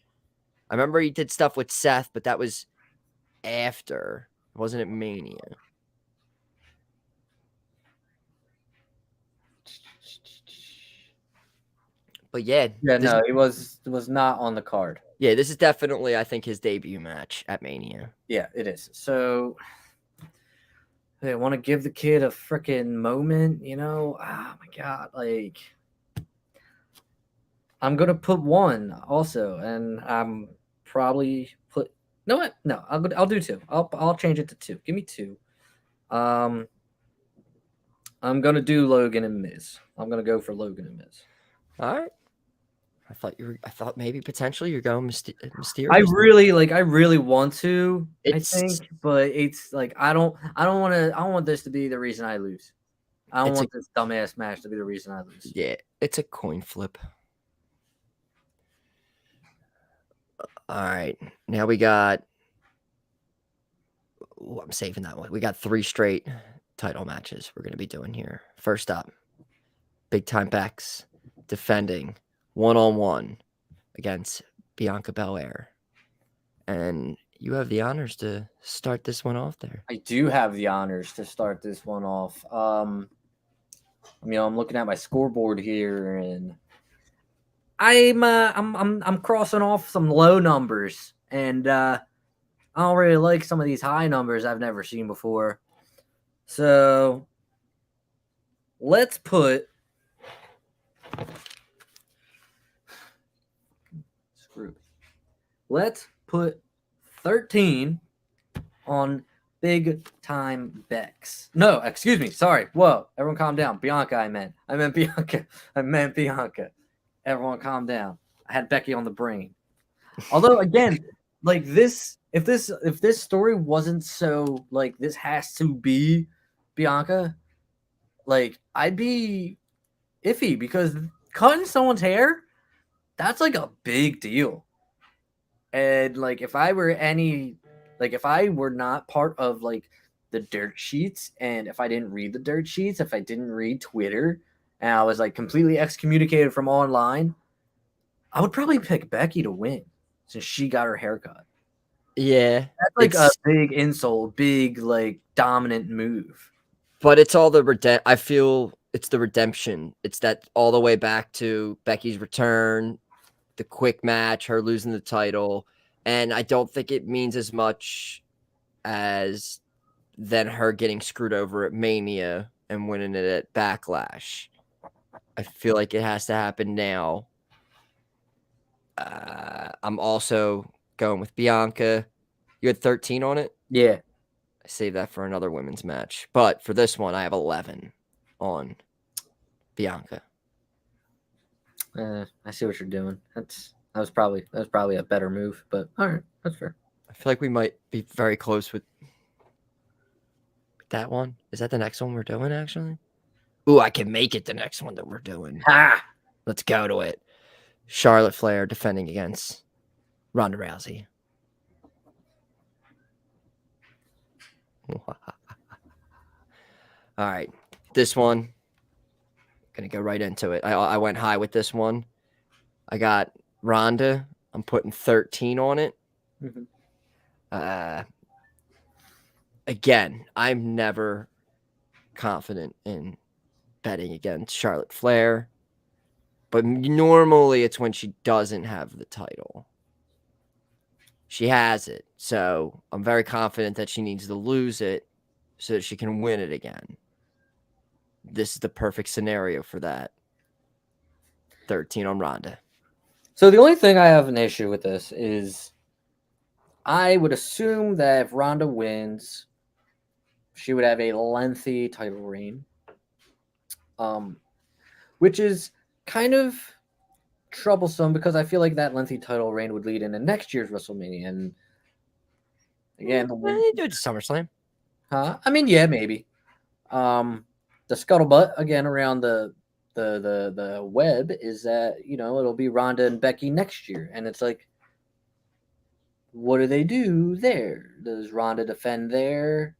I remember he did stuff with Seth, but that was after. Wasn't it Mania? But yeah, no, he was not on the card. Yeah, this is definitely, I think, his debut match at Mania. Yeah, it is. So they want to give the kid a freaking moment, you know? Oh my god, like I'm gonna put 1 also, and I'm probably put. No, what? No, I'll do 2. I'll change it to 2. Give me 2. I'm gonna do Logan and Miz. I'm gonna go for Logan and Miz. All right. I thought maybe potentially you're going mysterious. I really want to. I think, but it's like I don't want this to be the reason I lose. I don't want this dumbass match to be the reason I lose. Yeah, it's a coin flip. All right, now we got. Ooh, I'm saving that one. We got 3 straight title matches we're gonna be doing here. First up, Big Time Bex defending 1-on-1 against Bianca Belair. And you have the honors to start this one off there. I do have the honors to start this one off. I'm looking at my scoreboard here, and I'm crossing off some low numbers, and I don't really like some of these high numbers I've never seen before. So let's put Let's put 13 on Big Time Bex. No, excuse me. Sorry. Whoa. Everyone calm down. Bianca, I meant Bianca. Everyone calm down. I had Becky on the brain. Although, again, like this, if this story wasn't so like this has to be Bianca, like I'd be iffy because cutting someone's hair, that's like a big deal. And like if I were not part of like the dirt sheets, and if I didn't read the dirt sheets, if I didn't read Twitter, and I was like completely excommunicated from online, I would probably pick Becky to win since she got her haircut. Yeah. That's like a big insult, big like dominant move. But it's all I feel it's the redemption. It's that all the way back to Becky's return, the quick match, her losing the title. And I don't think it means as much as than her getting screwed over at Mania and winning it at Backlash. I feel like it has to happen now. I'm also going with Bianca. You had 13 on it? Yeah. I saved that for another women's match. But for this one, I have 11 on Bianca. I see what you're doing. That was probably a better move, but all right, that's fair. I feel like we might be very close with that one. Is that the next one we're doing, actually? Ooh, I can make it the next one that we're doing. Ha! Let's go to it. Charlotte Flair defending against Ronda Rousey. All right. This one, going to go right into it. I went high with this one. I got Ronda. I'm putting 13 on it. Mm-hmm. Again, I'm never confident in betting against Charlotte Flair, but normally it's when she doesn't have the title. She has it. So I'm very confident that she needs to lose it so that she can win it again. This is the perfect scenario for that. 13 on Ronda. So the only thing I have an issue with this is I would assume that if Ronda wins, she would have a lengthy title reign, which is kind of troublesome because I feel like that lengthy title reign would lead into next year's WrestleMania. And again, Do it to SummerSlam. I mean, yeah, maybe. The scuttlebutt again around the web is that it'll be Ronda and Becky next year, and it's like, what do they do there? Does Ronda defend there?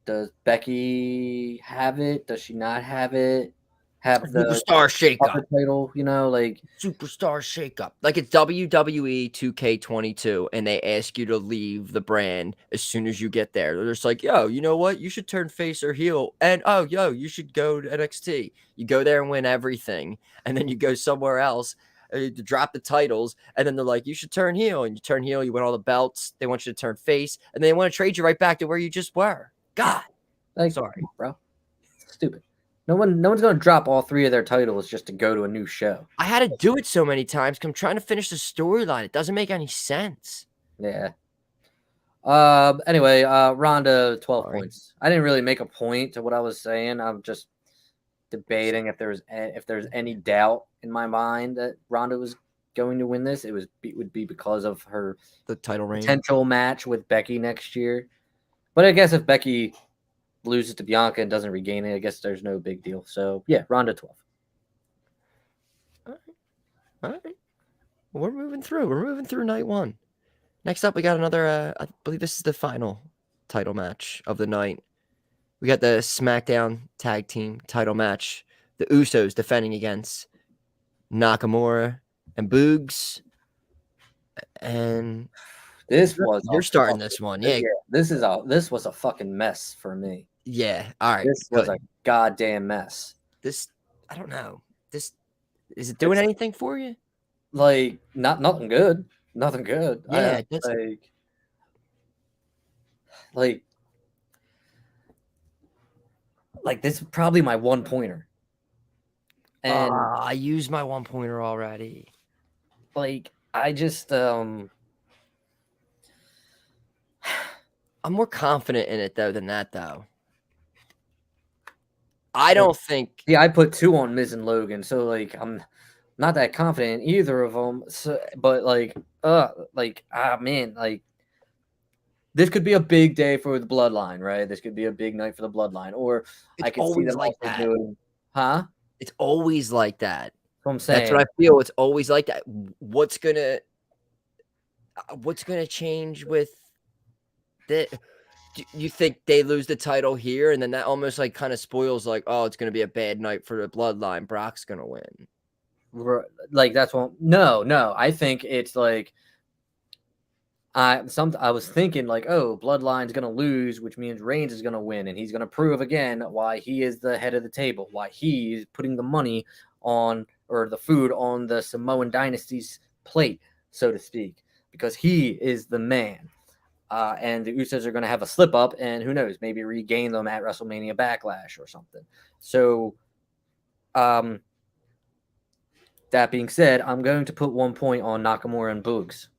Does Becky have it? Does she not have it? Have the Superstar shakeup. title, like Superstar shakeup. Like it's WWE 2K22, and they ask you to leave the brand as soon as you get there. They're just like, yo, you know what? You should turn face or heel. And you should go to NXT. You go there and win everything. And then you go somewhere else to drop the titles. And then they're like, you should turn heel. And you turn heel, you win all the belts. They want you to turn face. And they want to trade you right back to where you just were. God. Sorry, bro. Stupid. No one's gonna drop all 3 of their titles just to go to a new show. I had to do it so many times because I'm trying to finish the storyline. It doesn't make any sense. Yeah. Anyway, Ronda 12 points. I didn't really make a point to what I was saying. I'm just debating if there's any doubt in my mind that Ronda was going to win this. It would be because of the title reign potential match with Becky next year. But I guess if Becky loses to Bianca and doesn't regain it, I guess there's no big deal. So, yeah, Ronda 12. All right. Well, we're moving through night 1. Next up, we got another, I believe this is the final title match of the night. We got the Smackdown tag team title match. The Usos defending against Nakamura and Boogs. And you're starting this one. Yeah. This was a fucking mess for me. Yeah. All right. This was a goddamn mess. I don't know. Is it doing anything for you? Like, nothing good. Nothing good. Yeah. Like this is probably my 1-pointer. And I used my 1-pointer already. Like, I just I'm more confident in it than that though. I don't think. Yeah, I put 2 on Miz and Logan, so like I'm not that confident in either of them. So, but man, like this could be a big day for the Bloodline, right? This could be a big night for the Bloodline, or I could see them like that. It's always like that. That's what I'm saying. That's what I feel. It's always like that. What's gonna change with the? Do you think they lose the title here, and then that almost like kind of spoils like, oh, it's gonna be a bad night for the Bloodline. Brock's gonna win. Like that's what? No. I think it's like I was thinking like, oh, Bloodline's gonna lose, which means Reigns is gonna win, and he's gonna prove again why he is the head of the table, why he's putting the money on or the food on the Samoan dynasty's plate, so to speak, because he is the man. And the Usos are going to have a slip up, and who knows, maybe regain them at WrestleMania Backlash or something. So, that being said, I'm going to put 1 point on Nakamura and Boogs.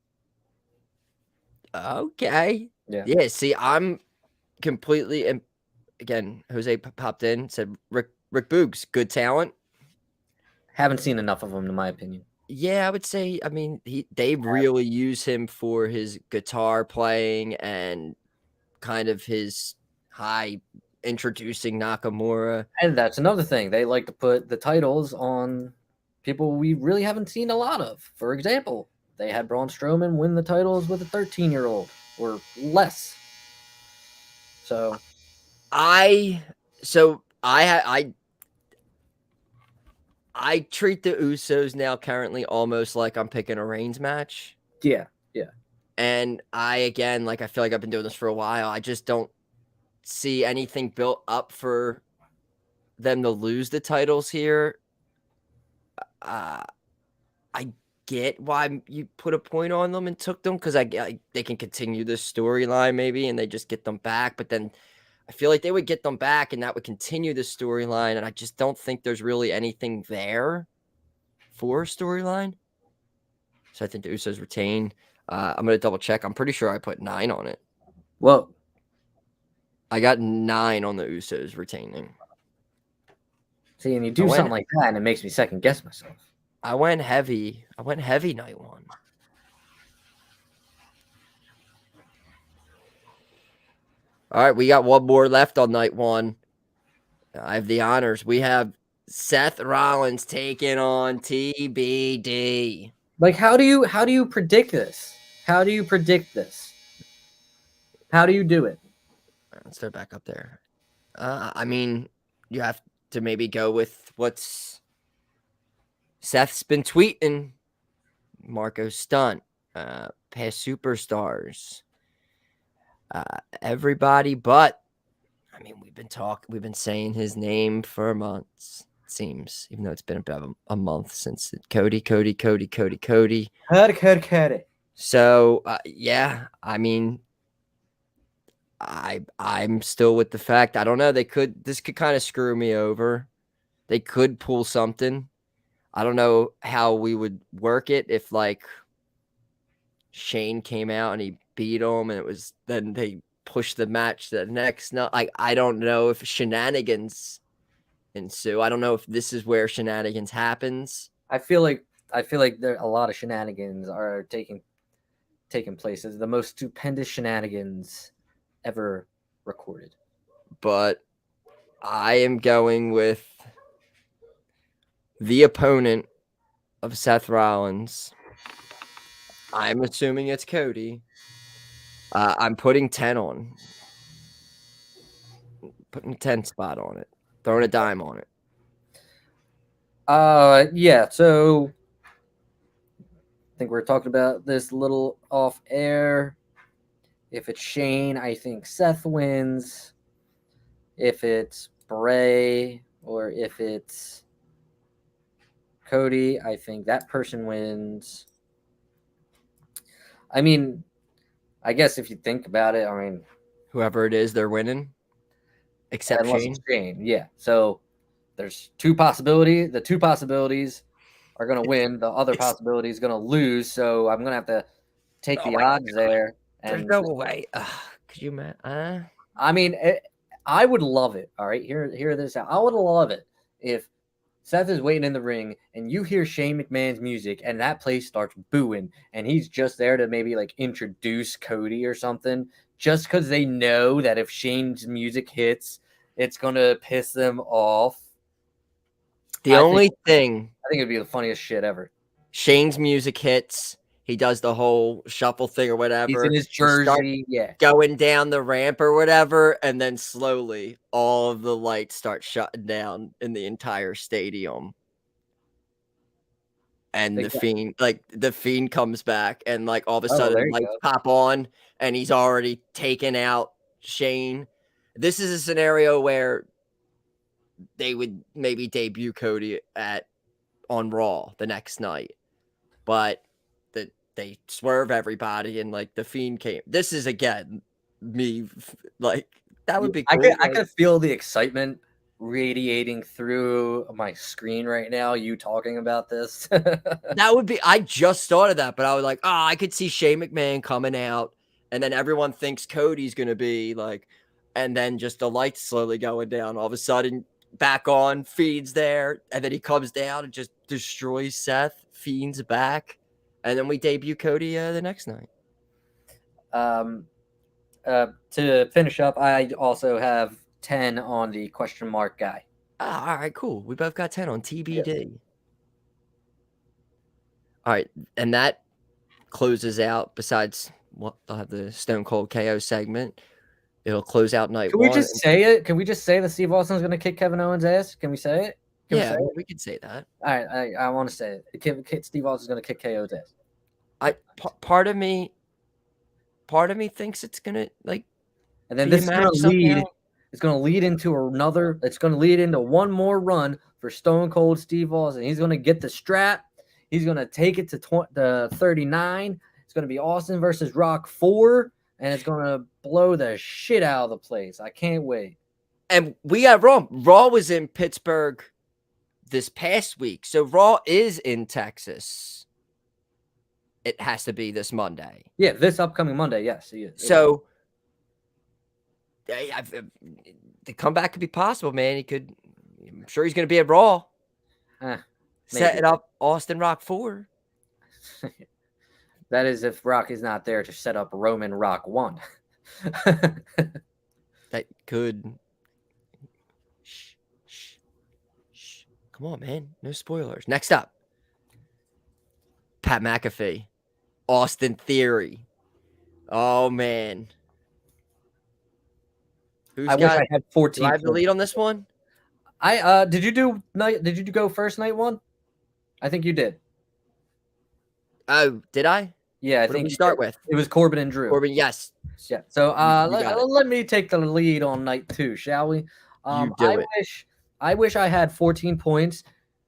Okay. Yeah. See, I'm completely. And again, Jose popped in, said Rick Boogs, good talent. Haven't seen enough of him, in my opinion. Yeah, I would say. I mean, they really use him for his guitar playing and kind of his high introducing Nakamura. And that's another thing. They like to put the titles on people we really haven't seen a lot of. For example, they had Braun Strowman win the titles with a 13-year-old or less. So, I treat the Usos now currently almost like I'm picking a Reigns match. Yeah. And I feel like I've been doing this for a while. I just don't see anything built up for them to lose the titles here. I get why you put a point on them and took them, because they can continue this storyline maybe, and they just get them back. But then I feel like they would get them back, and that would continue the storyline. And I just don't think there's really anything there for a storyline. So I think the Usos retain. I'm going to double check. I'm pretty sure I put 9 on it. Whoa. I got 9 on the Usos retaining. See, and you do something like that, and it makes me second guess myself. I went heavy night 1. All right, we got one more left on night 1. I have the honors. We have Seth Rollins taking on TBD. Like, how do you predict this? How do you predict this? How do you do it? Let's throw it back up there. I mean, you have to maybe go with what's Seth's been tweeting. Marco Stunt, past superstars, everybody, but I mean, we've been saying his name for months, it seems, even though it's been about a month since Cody. So yeah, I mean, I'm still with the fact, I don't know, this could kind of screw me over. They could pull something. I don't know how we would work it if like Shane came out and he beat him, and then they pushed the match to the next. No, I don't know if shenanigans ensue. I don't know if this is where shenanigans happens. I feel like there a lot of shenanigans are taking place. It's the most stupendous shenanigans ever recorded. But I am going with the opponent of Seth Rollins. I'm assuming it's Cody. I'm putting 10 on. Putting a 10 spot on it. Throwing a dime on it. Yeah, so I think we're talking about this a little off air. If it's Shane, I think Seth wins. If it's Bray or if it's Cody, I think that person wins. I mean, I guess if you think about it, I mean, whoever it is, they're winning. Except Shane. Yeah. So there's 2 possibilities. The 2 possibilities are going to win. The other possibility is going to lose. So I'm going to have to take the odds there. There's no way. Could you, man? I mean, I would love it. All right, hear this out. I would love it if Seth is waiting in the ring and you hear Shane McMahon's music and that place starts booing and he's just there to maybe like introduce Cody or something, just because they know that if Shane's music hits, it's going to piss them off. The only thing, I think it'd be the funniest shit ever. Shane's music hits. He does the whole shuffle thing or whatever. He's in his jersey, going down the ramp or whatever, and then slowly all of the lights start shutting down in the entire stadium. And the Fiend comes back, and like all of a sudden lights pop on, and he's already taken out Shane. This is a scenario where they would maybe debut Cody on Raw the next night, but they swerve everybody, and like the Fiend came. This is again me, like that would be cool. I could feel the excitement radiating through my screen right now. You talking about this? That would be. I just thought of that, but I was like, I could see Shane McMahon coming out, and then everyone thinks Cody's gonna be like, and then just the lights slowly going down. All of a sudden, back on, Fiend's there, and then he comes down and just destroys Seth. Fiend's back. And then we debut Cody the next night. To finish up, I also have 10 on the question mark guy. All right, cool. We both got 10 on TBD. Yep. All right, and that closes out, besides they'll have the Stone Cold KO segment. It'll close out night 1. Can we just say it? Can we just say that Steve Austin's going to kick Kevin Owens' ass? Can we say it? We can say that. All right, I want to say it. Steve Austin's going to kick KO's ass. Part of me thinks it's going to like, and then this is going to lead. It's going to lead into another. It's going to lead into one more run for Stone Cold Steve Austin. He's going to get the strap. He's going to take it to the 39. It's going to be Austin versus Rock 4, and it's going to blow the shit out of the place. I can't wait. And we got Raw. Raw was in Pittsburgh this past week. So Raw is in Texas. It has to be this Monday. Yeah, this upcoming Monday. Yes. So the comeback could be possible, man. I'm sure he's going to be at Raw. Set it up Austin Rock 4. That is if Rock is not there to set up Roman Rock 1. That could. Shh. Come on, man. No spoilers. Next up, Pat McAfee, Austin Theory. Oh, man. Wish I had 14. Do I have the lead on this one? Did you go first night one? I think you did. Oh, did I? Yeah, I think did we start with? It was Corbin and Drew. Corbin, yes. Yeah. So let me take the lead on night 2, shall we? I wish I had 14 points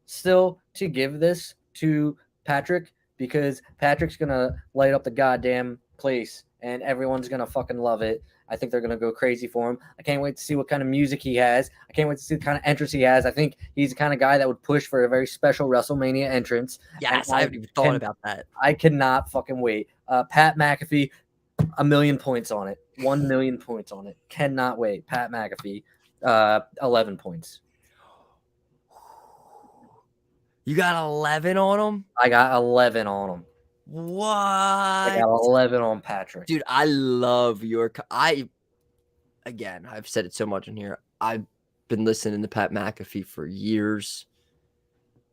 still to give this to Patrick, because Patrick's gonna light up the goddamn place and everyone's gonna fucking love it. I think they're going to go crazy for him. I can't wait to see what kind of music he has. I can't wait to see the kind of entrance he has. I think he's the kind of guy that would push for a very special WrestleMania entrance. Yes, I haven't even thought about that. I cannot fucking wait. Pat McAfee, 1,000,000 points on it. 1,000,000 points on it. Cannot wait. Pat McAfee, 11 points. You got 11 on him? I got 11 on him. What? I got 11 on Patrick. Dude, I love your... I've said it so much in here. I've been listening to Pat McAfee for years.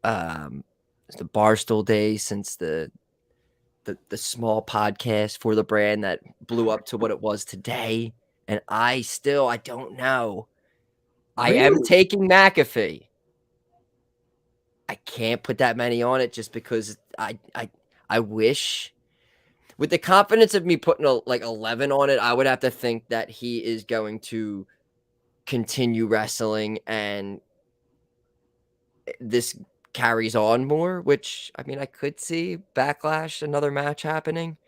It's the Barstool days, since the small podcast for the brand that blew up to what it was today. And I don't know. Really? I am taking McAfee. I can't put that many on it just because I wish, with the confidence of me putting 11 on it, I would have to think that he is going to continue wrestling and this carries on more, which, I mean, I could see Backlash, another match happening.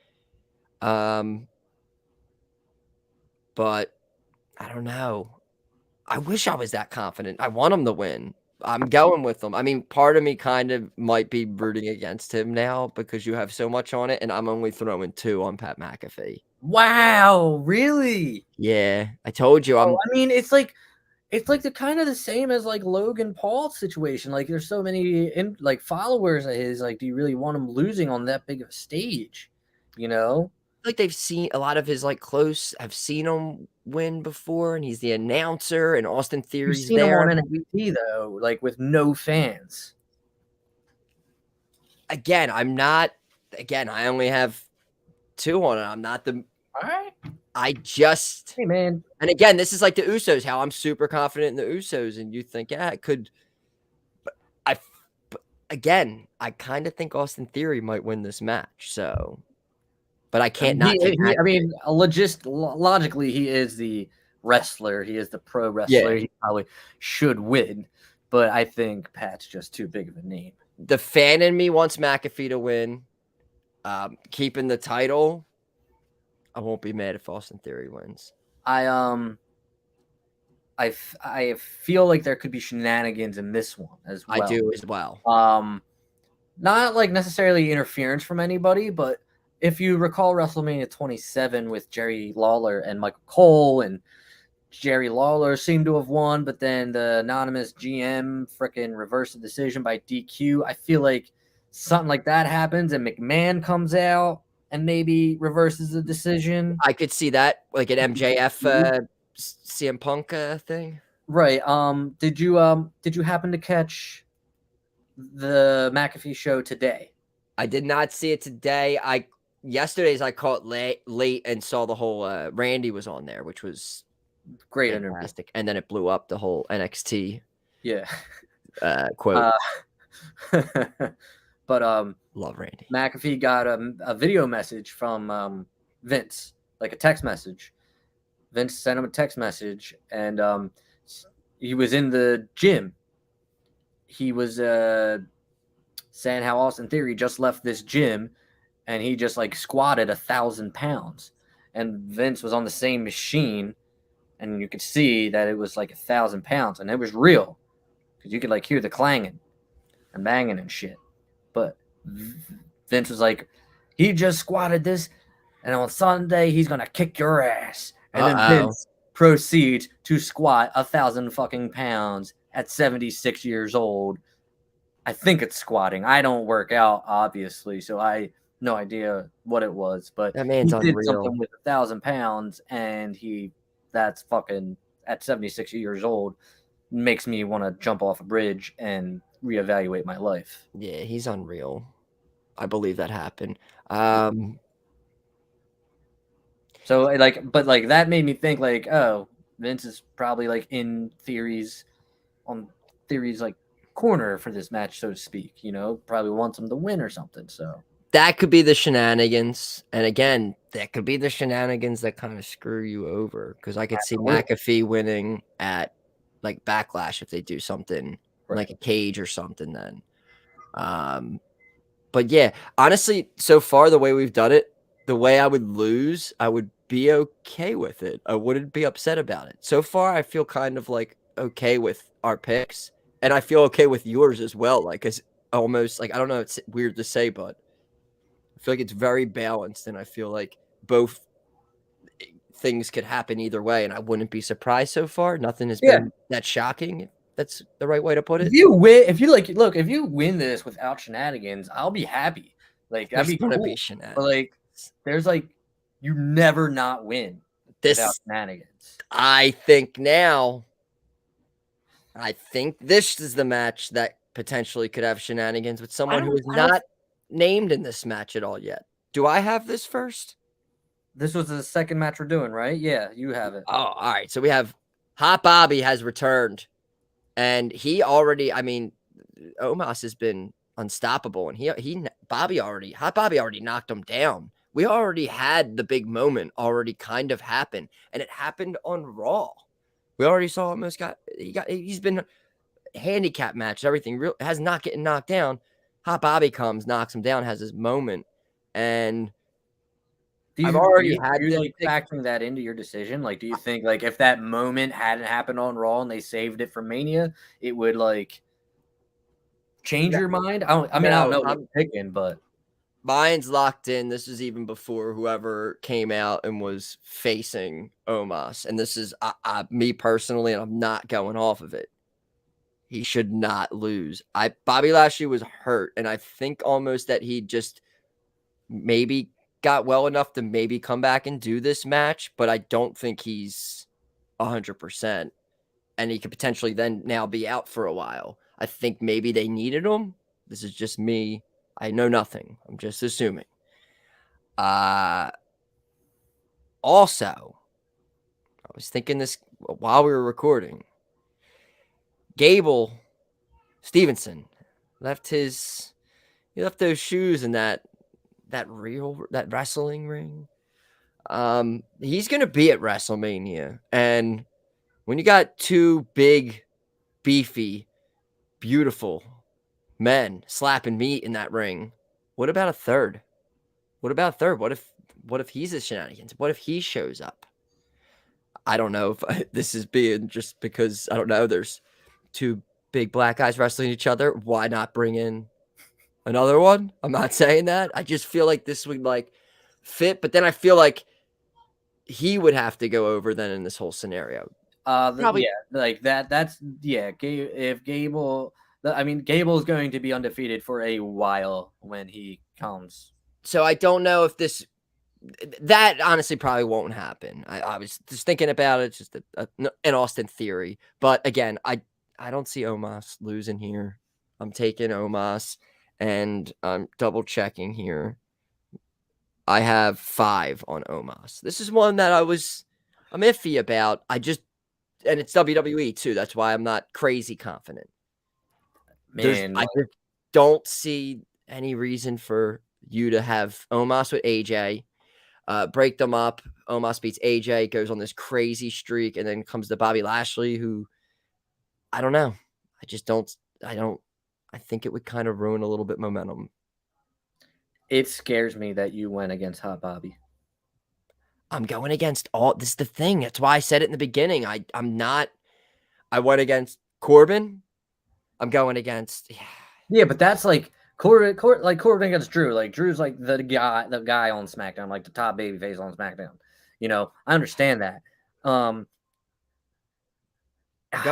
But I don't know. I wish I was that confident. I want him to win. I'm going with him. I mean, part of me kind of might be rooting against him now because you have so much on it, and I'm only throwing 2 on Pat McAfee. Wow, really? Yeah, I told you. I mean, it's like the kind of the same as like Logan Paul's situation. Like, there's so many followers of his. Like, do you really want him losing on that big of a stage? You know? Like, they've seen a lot of his close. I've seen him win before, and he's the announcer, and Austin Theory's You've seen there. him on NXT though, with no fans. Again, I only have 2 on it. I'm not the. All right. Hey, man. And again, this is like the Usos. How I'm super confident in the Usos, and you think, yeah, it could. But I kind of think Austin Theory might win this match. So. But I can't logically, he is the wrestler. He is the pro wrestler. Yeah. He probably should win. But I think Pat's just too big of a name. The fan in me wants McAfee to win. Keeping the title, I won't be mad if Austin Theory wins. I feel like there could be shenanigans in this one as well. I do as well. Not necessarily interference from anybody, but if you recall WrestleMania 27 with Jerry Lawler and Michael Cole, and Jerry Lawler seemed to have won, but then the anonymous GM freaking reversed the decision by DQ. I feel like something like that happens and McMahon comes out and maybe reverses the decision. I could see that, like an MJF CM Punk thing. Right. Did you happen to catch the McAfee show today? I did not see it today. Yesterday's I caught late and saw the whole Randy was on there, which was great, fantastic. And then it blew up the whole NXT quote. But love Randy. McAfee got a video message from Vince, like a text message. Vince sent him a text message, and he was in the gym. He was saying how Austin Theory just left this gym and he just like squatted 1,000 pounds. And Vince was on the same machine, and you could see that it was like 1,000 pounds, and it was real because you could like hear the clanging and banging and shit. But Vince was like, he just squatted this, and on Sunday he's gonna kick your ass. And then Vince proceeds to squat 1,000 fucking pounds at 76 years old. I think it's squatting. I don't work out, obviously, so I no idea what it was. But that man's he did unreal. something with 1,000 pounds, and that's fucking at 76 years old makes me want to jump off a bridge and reevaluate my life. Yeah, he's unreal. I believe that happened. So like, but like that made me think like, oh, Vince is probably like in Theory's like corner for this match, so to speak. You know, probably wants him to win or something. So that could be the shenanigans, and again, that could be the shenanigans that kind of screw you over, because I could see McAfee winning at like Backlash if they do something like a cage or something then. But yeah, honestly, so far the way we've done it, the way I would lose, I would be okay with it. I wouldn't be upset about it. So far, I feel kind of like okay with our picks, and I feel okay with yours as well. Like, it's almost like, I don't know, it's weird to say, but I feel like it's very balanced, and I feel like both things could happen either way, and I wouldn't be surprised so far. Nothing has been that shocking. If that's the right way to put it. If you win this without shenanigans, I'll be happy. Like, that'd be cool. But like, there's like, you never not win without shenanigans. I think this is the match that potentially could have shenanigans with someone who is not named in this match at all yet. Do I have this first? This was the second match we're doing, right? Yeah, you have it. Oh, all right. So we have Hot Bobby has returned, and he already, I mean, Omos has been unstoppable, and Hot Bobby already knocked him down. We already had the big moment already kind of happen, and it happened on Raw. We already saw he's been handicap match, everything has not getting knocked down. Hot Bobby comes, knocks him down, has his moment, and I've already had like factoring that into your decision. Like, do you think like if that moment hadn't happened on Raw and they saved it for Mania, it would like change your mind? I don't know what I'm picking, but mine's locked in. This is even before whoever came out and was facing Omos, and this is me personally, and I'm not going off of it. He should not lose. Bobby Lashley was hurt, and I think almost that he just maybe got well enough to maybe come back and do this match, but I don't think he's 100%, and he could potentially then now be out for a while. I think maybe they needed him. This is just me. I know nothing. I'm just assuming. Also, I was thinking this while we were recording. Gable Stevenson left those shoes in that wrestling ring. He's gonna be at WrestleMania, and when you got two big, beefy, beautiful men slapping meat in that ring, what about a third? What if he's a shenanigans? What if he shows up? I don't know if this is being just because, I don't know, there's two big black guys wrestling each other. Why not bring in another one? I'm not saying that. I just feel like this would like fit, but then I feel like he would have to go over then in this whole scenario. Probably, like that. If Gable, Gable is going to be undefeated for a while when he comes. So I don't know if that honestly probably won't happen. I was just thinking about it, just an Austin theory. But again, I don't see Omos losing here. I'm taking Omos, and I'm double checking here. I have 5 on Omos. This is one that I'm iffy about. And it's WWE too. That's why I'm not crazy confident. Man, I just don't see any reason for you to have Omos with AJ, break them up. Omos beats AJ, goes on this crazy streak, and then comes to Bobby Lashley, who I don't know. I I think it would kind of ruin a little bit momentum. It scares me that you went against Hot Bobby. I'm going against all. This is the thing. That's why I said it in the beginning. I'm not. I went against Corbin. I'm going against. Yeah, but that's like Corbin against Drew. Like Drew's like the guy on SmackDown, like the top babyface on SmackDown. You know, I understand that. Going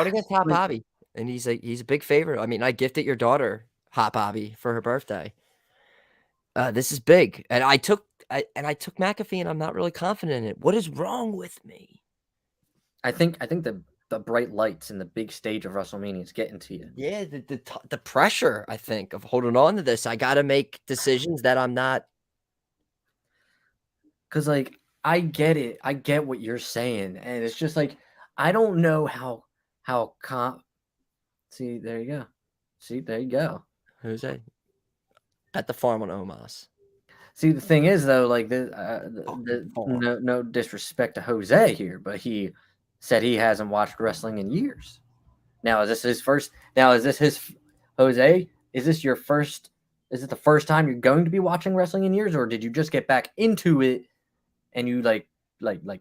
against Hot Bobby, and he's a big favorite. I mean, I gifted your daughter Hot Bobby for her birthday. This is big, and I took McAfee, and I'm not really confident in it. What is wrong with me? I think the bright lights and the big stage of WrestleMania is getting to you. Yeah, the pressure, I think, of holding on to this. I got to make decisions that I'm not. Because, like, I get it. I get what you're saying. And it's just like, I don't know how see, there you go. See, there you go. Who's that? At the farm on Omos. See, the thing is, though, like, no disrespect to Jose here, but he said he hasn't watched wrestling in years. Now, is this his first? Now, is this his Jose? Is this your first? Is it the first time you're going to be watching wrestling in years, or did you just get back into it and you like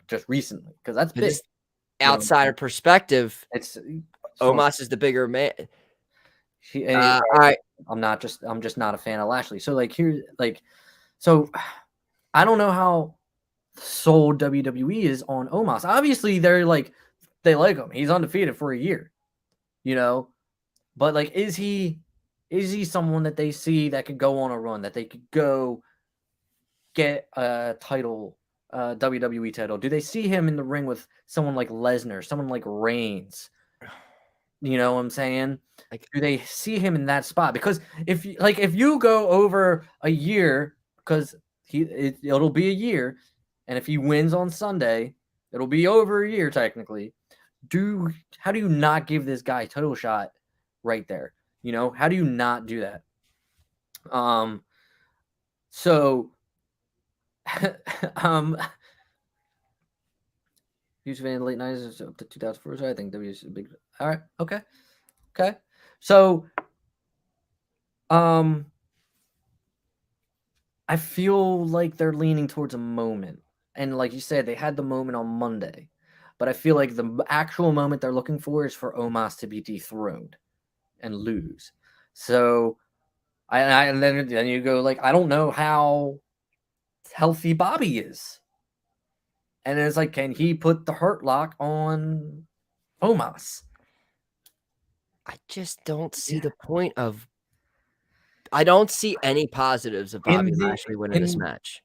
just recently? Because that's big. Outsider perspective. It's Omos is the bigger man. All right. I'm just not a fan of Lashley. So so I don't know how sold WWE is on Omos. Obviously, they like him. He's undefeated for a year, you know. But like, is he someone that they see that could go on a run, that they could go get a title, WWE title? Do they see him in the ring with someone like Lesnar, someone like Reigns? You know what I'm saying? Like, do they see him in that spot? Because if you go over a year, because it'll be a year, and if he wins on Sunday, it'll be over a year technically. How do you not give this guy a title shot right there? You know, how do you not do that? So huge fan of the late 90s up to 2004. So I think W is a big. All right. Okay. So, I feel like they're leaning towards a moment, and like you said, they had the moment on Monday, but I feel like the actual moment they're looking for is for Omos to be dethroned and lose. So, and then you go like, I don't know how healthy Bobby is. And it's like, can he put the hurt lock on Omos? I just don't see the point of. I don't see any positives of Bobby Lashley winning this match.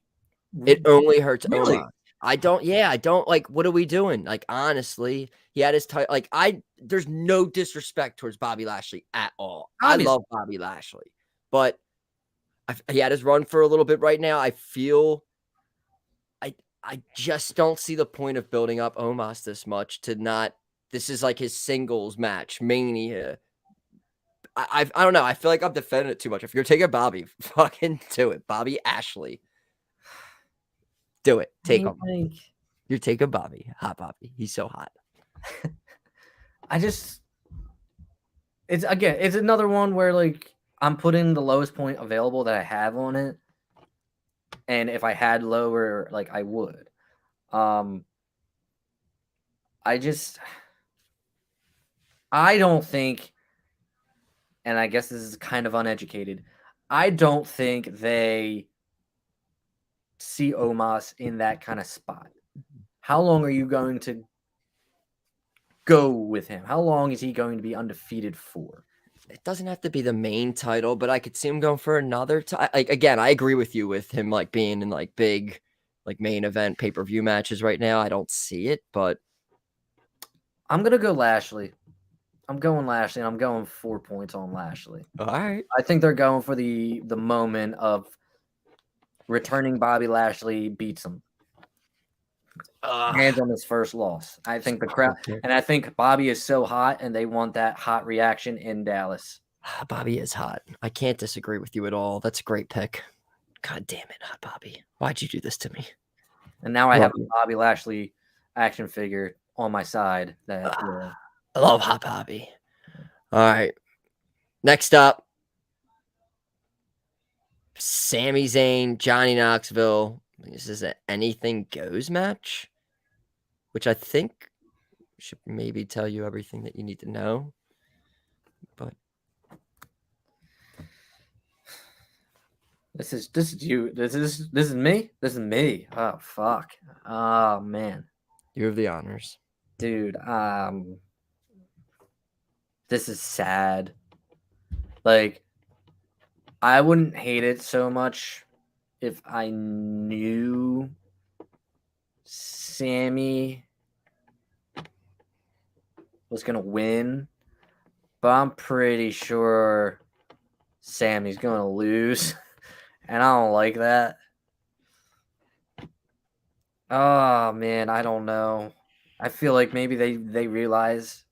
It only hurts Omos. I don't like. What are we doing? Like, honestly, he had his title. Like, there's no disrespect towards Bobby Lashley at all. Obviously. I love Bobby Lashley, but he had his run for a little bit right now. I feel. I just don't see the point of building up Omos this much to not. This is like his singles match, Mania. I don't know. I feel like I'm defending it too much. If you're taking Bobby, fucking do it. Bobby Ashley. Do it. Take him. You're taking Bobby. Hot Bobby. He's so hot. It's another one where like I'm putting the lowest point available that I have on it. And if I had lower, like I would. I don't think, and I guess this is kind of uneducated, I don't think they see Omos in that kind of spot. How long are you going to go with him? How long is he going to be undefeated for? It doesn't have to be the main title, but I could see him going for another title. Like, again, I agree with you with him like being in like big, like main event pay-per-view matches right now. I don't see it, but I'm gonna go Lashley. I'm going Lashley, and I'm going 4 points on Lashley. All right. I think they're going for the moment of returning Bobby Lashley beats him. Hands on his first loss. I think the crowd, and I think Bobby is so hot, and they want that hot reaction in Dallas. Bobby is hot. I can't disagree with you at all. That's a great pick. God damn it, Hot Bobby. Why'd you do this to me? And now I have a Bobby Lashley action figure on my side. That I love Hot Bobby. All right. Next up, Sami Zayn, Johnny Knoxville. This is an anything goes match, which I think should maybe tell you everything that you need to know. But this is you. This is me. This is me. Oh fuck. Oh man. you have the honors, Dude. This is sad. Like, I wouldn't hate it so much if I knew Sammy was gonna win, but I'm pretty sure Sammy's gonna lose, and I don't like that. Oh man, I don't know. I feel like maybe they realize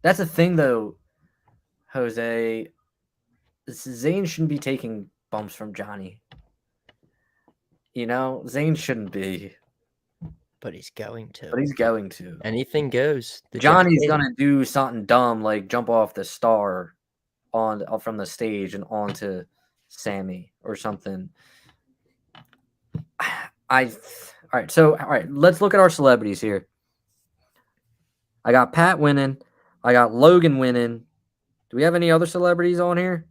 that's the thing though, Jose. Zayn shouldn't be taking bumps from Johnny. You know, Zayn shouldn't be. but he's going to. But he's going to. Anything goes. Johnny's gonna do something dumb like jump off the star from the stage and onto Sammy or something. All right. Let's look at our celebrities here. I got Pat winning. I got Logan winning. Do we have any other celebrities on here?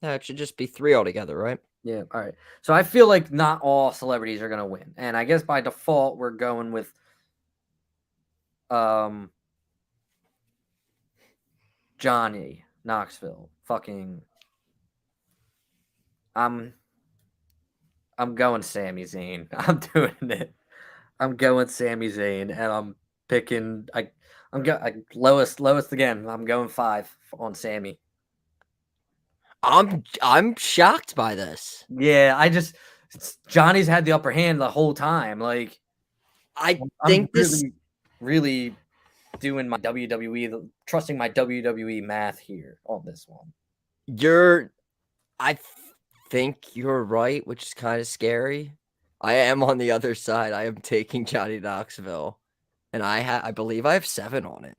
No, it should just be 3 altogether, right? Yeah. All right. So I feel like not all celebrities are gonna win, and I guess by default we're going with Johnny Knoxville. Fucking. I'm going Sami Zayn. I'm doing it. I'm going Sami Zayn, and I'm picking. Lowest again. I'm going 5 on Sammy. I'm shocked by this. Yeah, Johnny's had the upper hand the whole time. Like, I think this really doing my WWE, trusting my WWE math here on this one. I think you're right, which is kind of scary. I am on the other side. I am taking Johnny Knoxville, and I believe I have 7 on it.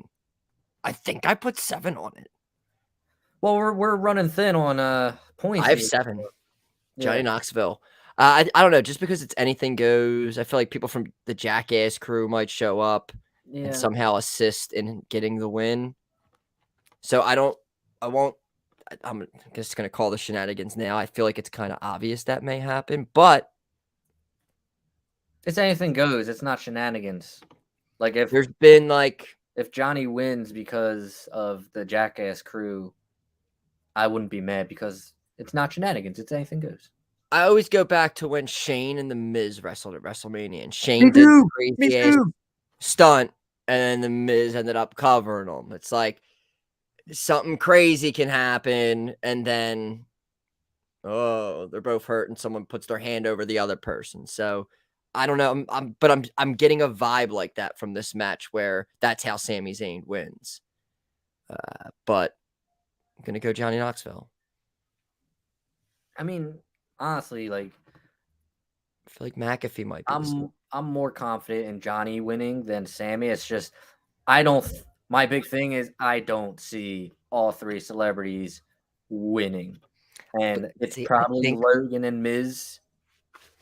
I think I put 7 on it. Well, we're running thin on points. I have 7. Johnny Knoxville. I don't know, just because it's anything goes. I feel like people from the Jackass crew might show up and somehow assist in getting the win. So I'm just gonna call the shenanigans now. I feel like it's kind of obvious that may happen, but it's anything goes. It's not shenanigans. Like if Johnny wins because of the Jackass crew, I wouldn't be mad because it's not shenanigans. It's anything goes. I always go back to when Shane and The Miz wrestled at WrestleMania, and Shane did the crazy ass stunt, and then The Miz ended up covering him. It's like something crazy can happen, and then they're both hurt, and someone puts their hand over the other person. So I don't know. I'm getting a vibe like that from this match where that's how Sami Zayn wins. But I'm gonna go Johnny Knoxville. I mean, honestly, like I feel like McAfee might be. I'm more confident in Johnny winning than Sammy. It's just my big thing is I don't see all 3 celebrities winning. And it's probably Logan and Miz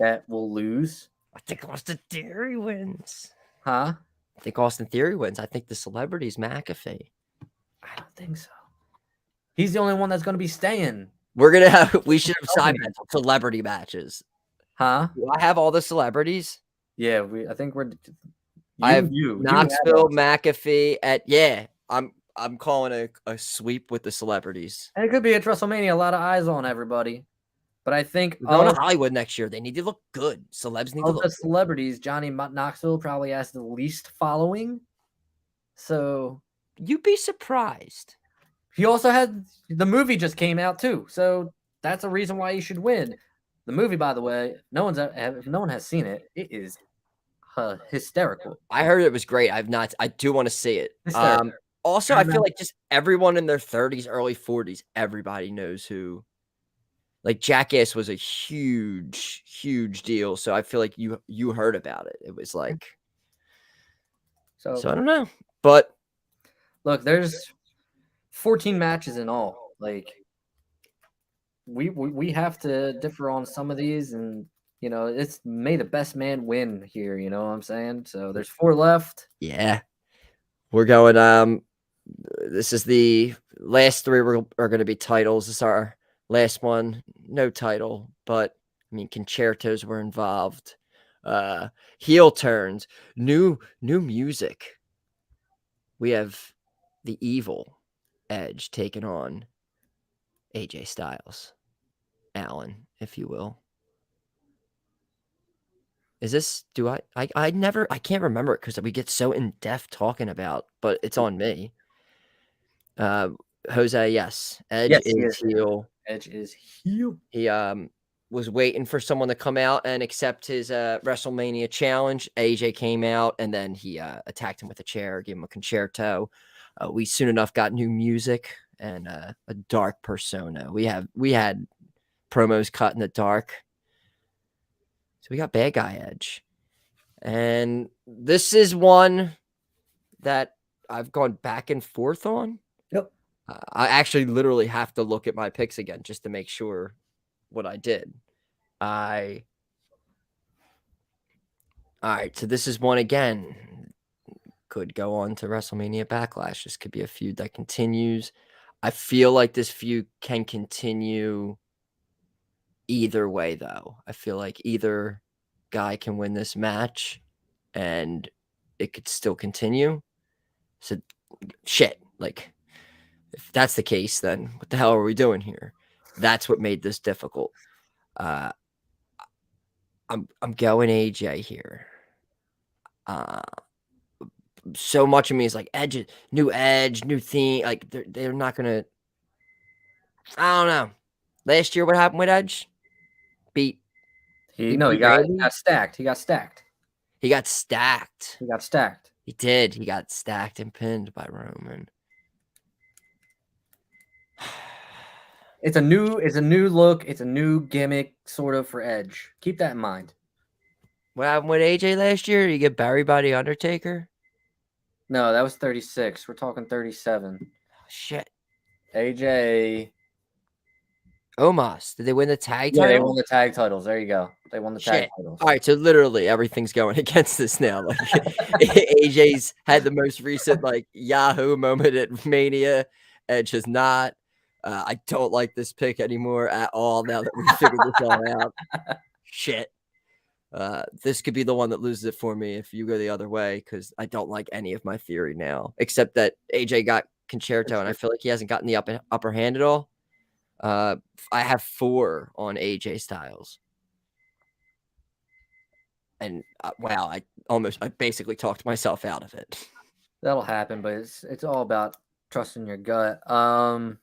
that will lose. I think Austin Theory wins. Huh? I think Austin Theory wins. I think the celebrity's McAfee. I don't think so. He's the only one that's going to be staying. We should have side celebrity matches. Huh? Do I have all the celebrities? Yeah, I think we're. I have Knoxville, McAfee. I'm calling a sweep with the celebrities. And it could be at WrestleMania. A lot of eyes on everybody. But I think we're going to Hollywood next year. They need to look good. Celebs need to look good. Celebrities, Johnny Knoxville probably has the least following. So you'd be surprised. He also had the movie just came out too. So that's a reason why he should win. The movie, by the way, if no one has seen it, it is hysterical. I heard it was great. I do want to see it. Also, I feel like just everyone in their 30s, early 40s, everybody knows who. Like Jackass was a huge, huge deal. So I feel like you heard about it. It was like, so I don't know. But look, there's 14 matches in all. Like we have to differ on some of these, and it's may the best man win here. You know what I'm saying? So there's 4 left. Yeah, we're going. This is the last 3 are going to be titles. This is our last one. No title, but I mean, concertos were involved. Heel turns, new music. We have the evil Edge taking on AJ Styles, Allen, if you will. Is this? Do I never? I can't remember it because we get so in depth talking about, but it's on me. Jose, yes, Edge is heel. Edge is heel. He was waiting for someone to come out and accept his WrestleMania challenge. AJ came out and then he attacked him with a chair, gave him a concerto. We soon enough got new music and a dark persona. We had promos cut in the dark. So we got bad guy Edge. And this is one that I've gone back and forth on. Yep. I actually literally have to look at my picks again just to make sure what I did. All right, so this is one again. Could go on to WrestleMania Backlash. This could be a feud that continues. I feel like this feud can continue either way, though. I feel like either guy can win this match and it could still continue. So, shit. Like, if that's the case, then what the hell are we doing here? That's what made this difficult. I'm going AJ here. So much of me is like Edge, new theme. Like they're not gonna. I don't know. Last year, what happened with Edge? He got stacked. He got stacked. He got stacked. He got stacked. He did. He got stacked and pinned by Roman. It's a new look. It's a new gimmick, sort of, for Edge. Keep that in mind. What happened with AJ last year? Did he get buried by the Undertaker? No, that was 36. We're talking 37. Shit. AJ. Omos. Did they win the tag title? Yeah, they won the tag titles. There you go. They won the tag titles. All right, so literally everything's going against this now. Like AJ's had the most recent Yahoo moment at Mania. Edge has not. I don't like this pick anymore at all now that we figured this all out. Shit. This could be the one that loses it for me if you go the other way, because I don't like any of my theory now, except that AJ got concerto, and I feel like he hasn't gotten the upper hand at all. I have 4 on AJ Styles. And wow, I basically talked myself out of it. That'll happen, but it's all about trusting your gut. I'm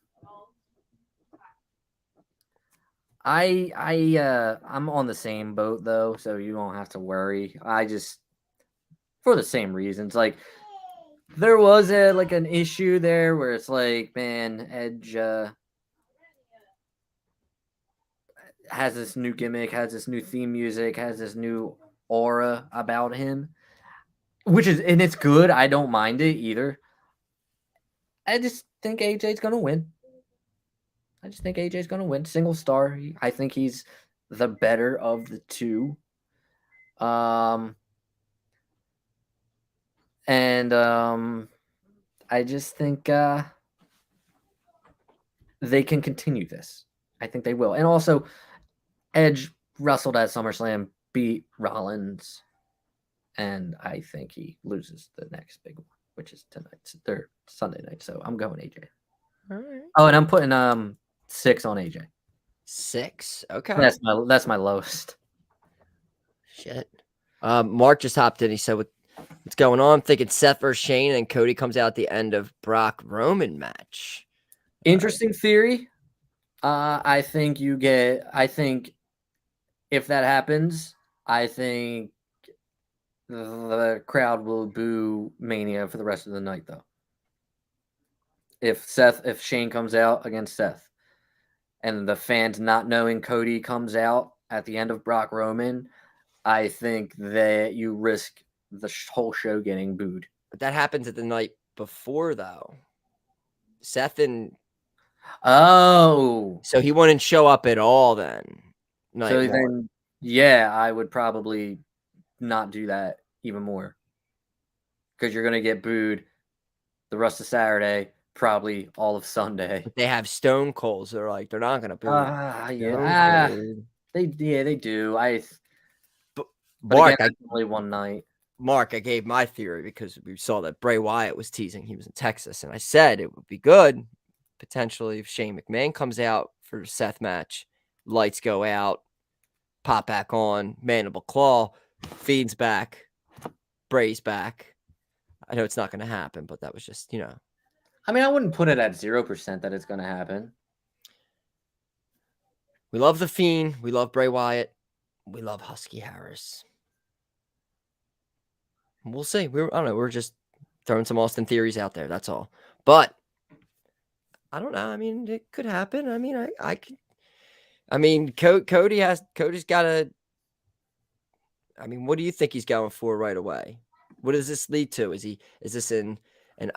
on the same boat though, so you don't have to worry. I just, for the same reasons, like there was an issue there where it's like, man, Edge has this new gimmick, has this new theme music, has this new aura about him, and it's good. I don't mind it either. I just think AJ's gonna win. Single star. I think he's the better of the two. I just think they can continue this. I think they will. And also, Edge wrestled at SummerSlam, beat Rollins, and I think he loses the next big one, which is tonight, Sunday night. So I'm going AJ. All right. Oh, and I'm putting 6 on AJ. 6. Okay. That's my lowest. Shit. Mark just hopped in. He said, what's going on? I'm thinking Seth versus Shane, and Cody comes out at the end of Brock Roman match. Interesting theory. I think if that happens, I think the crowd will boo Mania for the rest of the night, though. If Shane comes out against Seth, and the fans not knowing Cody comes out at the end of Brock Roman, I think that you risk the whole show getting booed. But that happens at the night before, though. Seth and Oh, so he wouldn't show up at all then. Night so one. then, yeah, I would probably not do that even more because you're gonna get booed the rest of Saturday, probably all of Sunday. But they have Stone Cold, so they're not gonna boo. Yeah, they do. But Mark, again, only one night. Mark, I gave my theory because we saw that Bray Wyatt was teasing he was in Texas, and I said it would be good potentially if Shane McMahon comes out for a Seth match, lights go out, pop back on, mandible claw, Fiend's back, Bray's back. I know it's not going to happen, but that was just, I mean, I wouldn't put it at 0% that it's going to happen. We love the Fiend. We love Bray Wyatt. We love Husky Harris. We'll see. I don't know. We're just throwing some Austin theories out there. That's all. But I don't know. I mean, it could happen. I mean, I could. I mean, Cody's got to. I mean, what do you think he's going for right away? What does this lead to? Is this in? And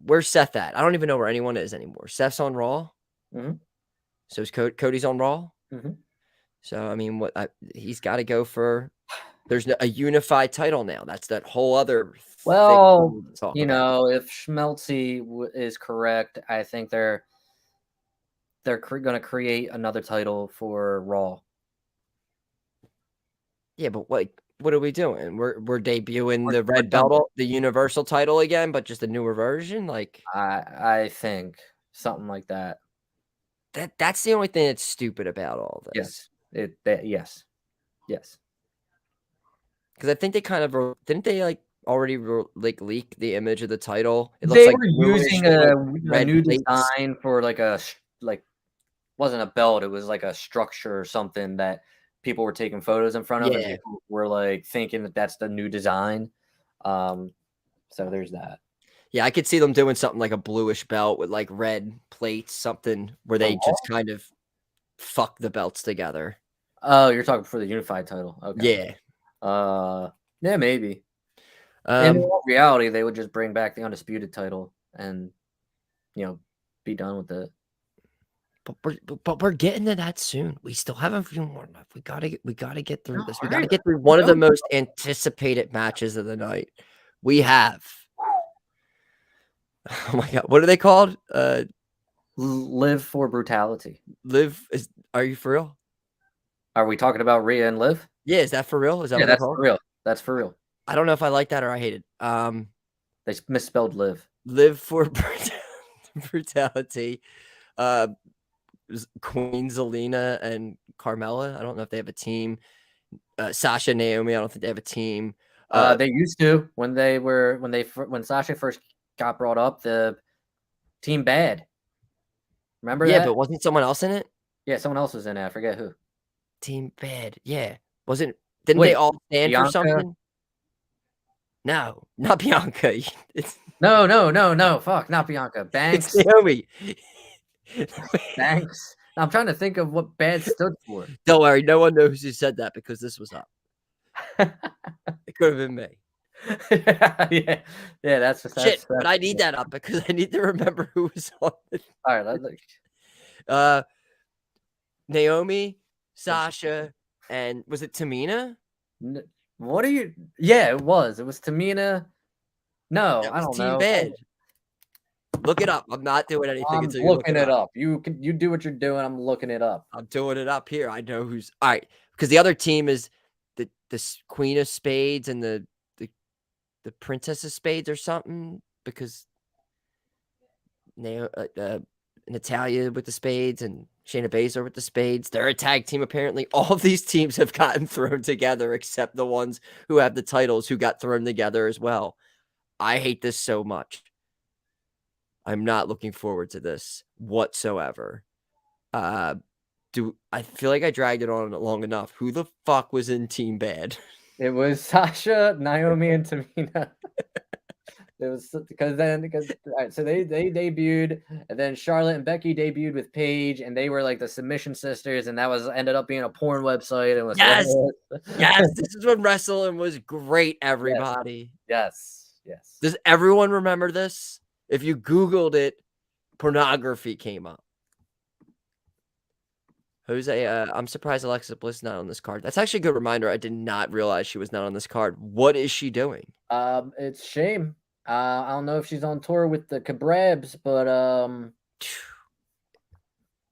where's Seth at? I don't even know where anyone is anymore. Seth's on Raw. Mm-hmm. So is Cody's on Raw. Mm-hmm. So I mean, he's got to go for. There's a unified title now. That's that whole other. Well, thing if Schmelzy is correct, I think they're going to create another title for Raw. Yeah, but what are we doing? We're debuting the red belt, the Universal title again, but just a newer version. Like I think something like that. That's the only thing that's stupid about all this. Yes. Because I think they kind of didn't they already leak the image of the title. It looks like were using a new design for wasn't a belt. It was like a structure or something that people were taking photos in front of, and people were thinking that that's the new design. So there's that. Yeah, I could see them doing something like a bluish belt with red plates, something where they just kind of fuck the belts together. Oh, you're talking for the unified title. Okay. Yeah. Yeah, maybe. In all reality, they would just bring back the undisputed title and, be done with it. But we're getting to that soon. We still have a few more left. We gotta get through this. We gotta get through one of the most anticipated matches of the night. We have. Oh my God, what are they called? Live for Brutality. Are you for real? Are we talking about Rhea and Liv? Yeah, is that for real? Is that what that's for real? That's for real. I don't know if I like that or I hate it. They misspelled Liv. Live for Brutality. Queen Zelina and Carmella. I don't know if they have a team. Sasha, Naomi. I don't think they have a team. They used to when Sasha first got brought up. The Team Bad. Remember that? Yeah, but wasn't someone else in it? Yeah, someone else was in it. I forget who. Team Bad. Yeah, didn't they all stand Bianca? for something? No, not Bianca. No. Fuck, not Bianca. Banks. It's Naomi. Banks. I'm trying to think of what Bad stood for. Don't worry, no one knows who said that because this was up. It could have been me. yeah, that's shit. But I need that up because I need to remember who was on it. All right, let's Naomi, Sasha, and was it Tamina? What are you? Yeah, it was. It was Tamina. No, I don't know. Bad. Look it up. I'm not doing anything I'm until you looking it up. You do what you're doing. I'm looking it up. I'm doing it up here. I know who's all right because the other team is the Queen of Spades and the Princess of Spades or something because Natalia with the spades and Shayna Baszler with the spades. They're a tag team apparently. All of these teams have gotten thrown together except the ones who have the titles who got thrown together as well. I hate this so much. I'm not looking forward to this whatsoever. I feel like I dragged it on long enough. Who the fuck was in Team Bad? It was Sasha, Naomi, and Tamina. It was because all right, so they debuted, and then Charlotte and Becky debuted with Paige, and they were like the Submission Sisters, and that ended up being a porn website. It was yes. This is when wrestling was great. Everybody, yes. Does everyone remember this? If you Googled it, pornography came up. Jose, I'm surprised Alexa Bliss is not on this card. That's actually a good reminder. I did not realize she was not on this card. What is she doing? It's a shame. I don't know if she's on tour with the Cabrabs, but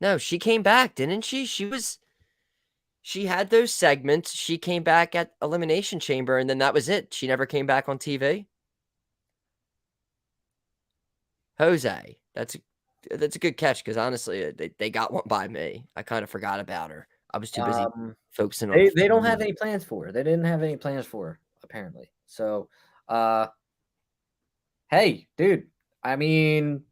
no, she came back, didn't she? She had those segments. She came back at Elimination Chamber, and then that was it. She never came back on TV. Jose, that's a good catch because honestly, they got one by me. I kind of forgot about her. I was too busy focusing on. They don't have any plans for her. They didn't have any plans for her apparently. So, hey, dude. I mean,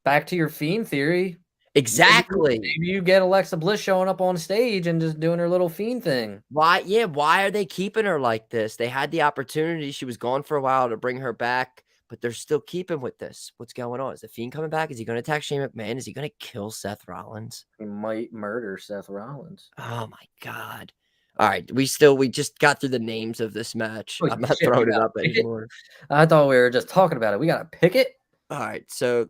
back to your Fiend theory. Exactly. Maybe you get Alexa Bliss showing up on stage and just doing her little Fiend thing. Why? Yeah. Why are they keeping her like this? They had the opportunity. She was gone for a while to bring her back. But they're still keeping with this. What's going on? Is the Fiend coming back? Is he going to attack Shane McMahon? Is he going to kill Seth Rollins? He might murder Seth Rollins. Oh my God. All right. We just got through the names of this match. I'm not throwing it up anymore. I thought we were just talking about it. We got to pick it. All right. So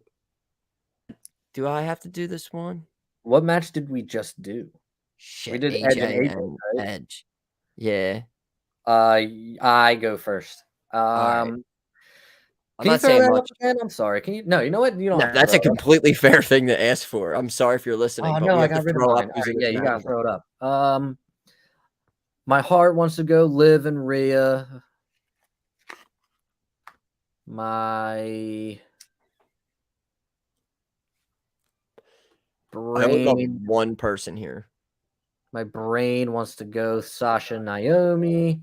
do I have to do this one? What match did we just do? Shit, we did AJ and Edge. Yeah. I go first. I'm not saying much. I'm sorry. Can you? No, you know what? You don't. No, that's a completely fair thing to ask for. I'm sorry if you're listening. Oh but no, we I have got to rid throw of up. mine. Right, yeah, you gotta throw it up. My heart wants to go Liv and Rhea. My brain. I would love one person here. My brain wants to go Sasha Naomi.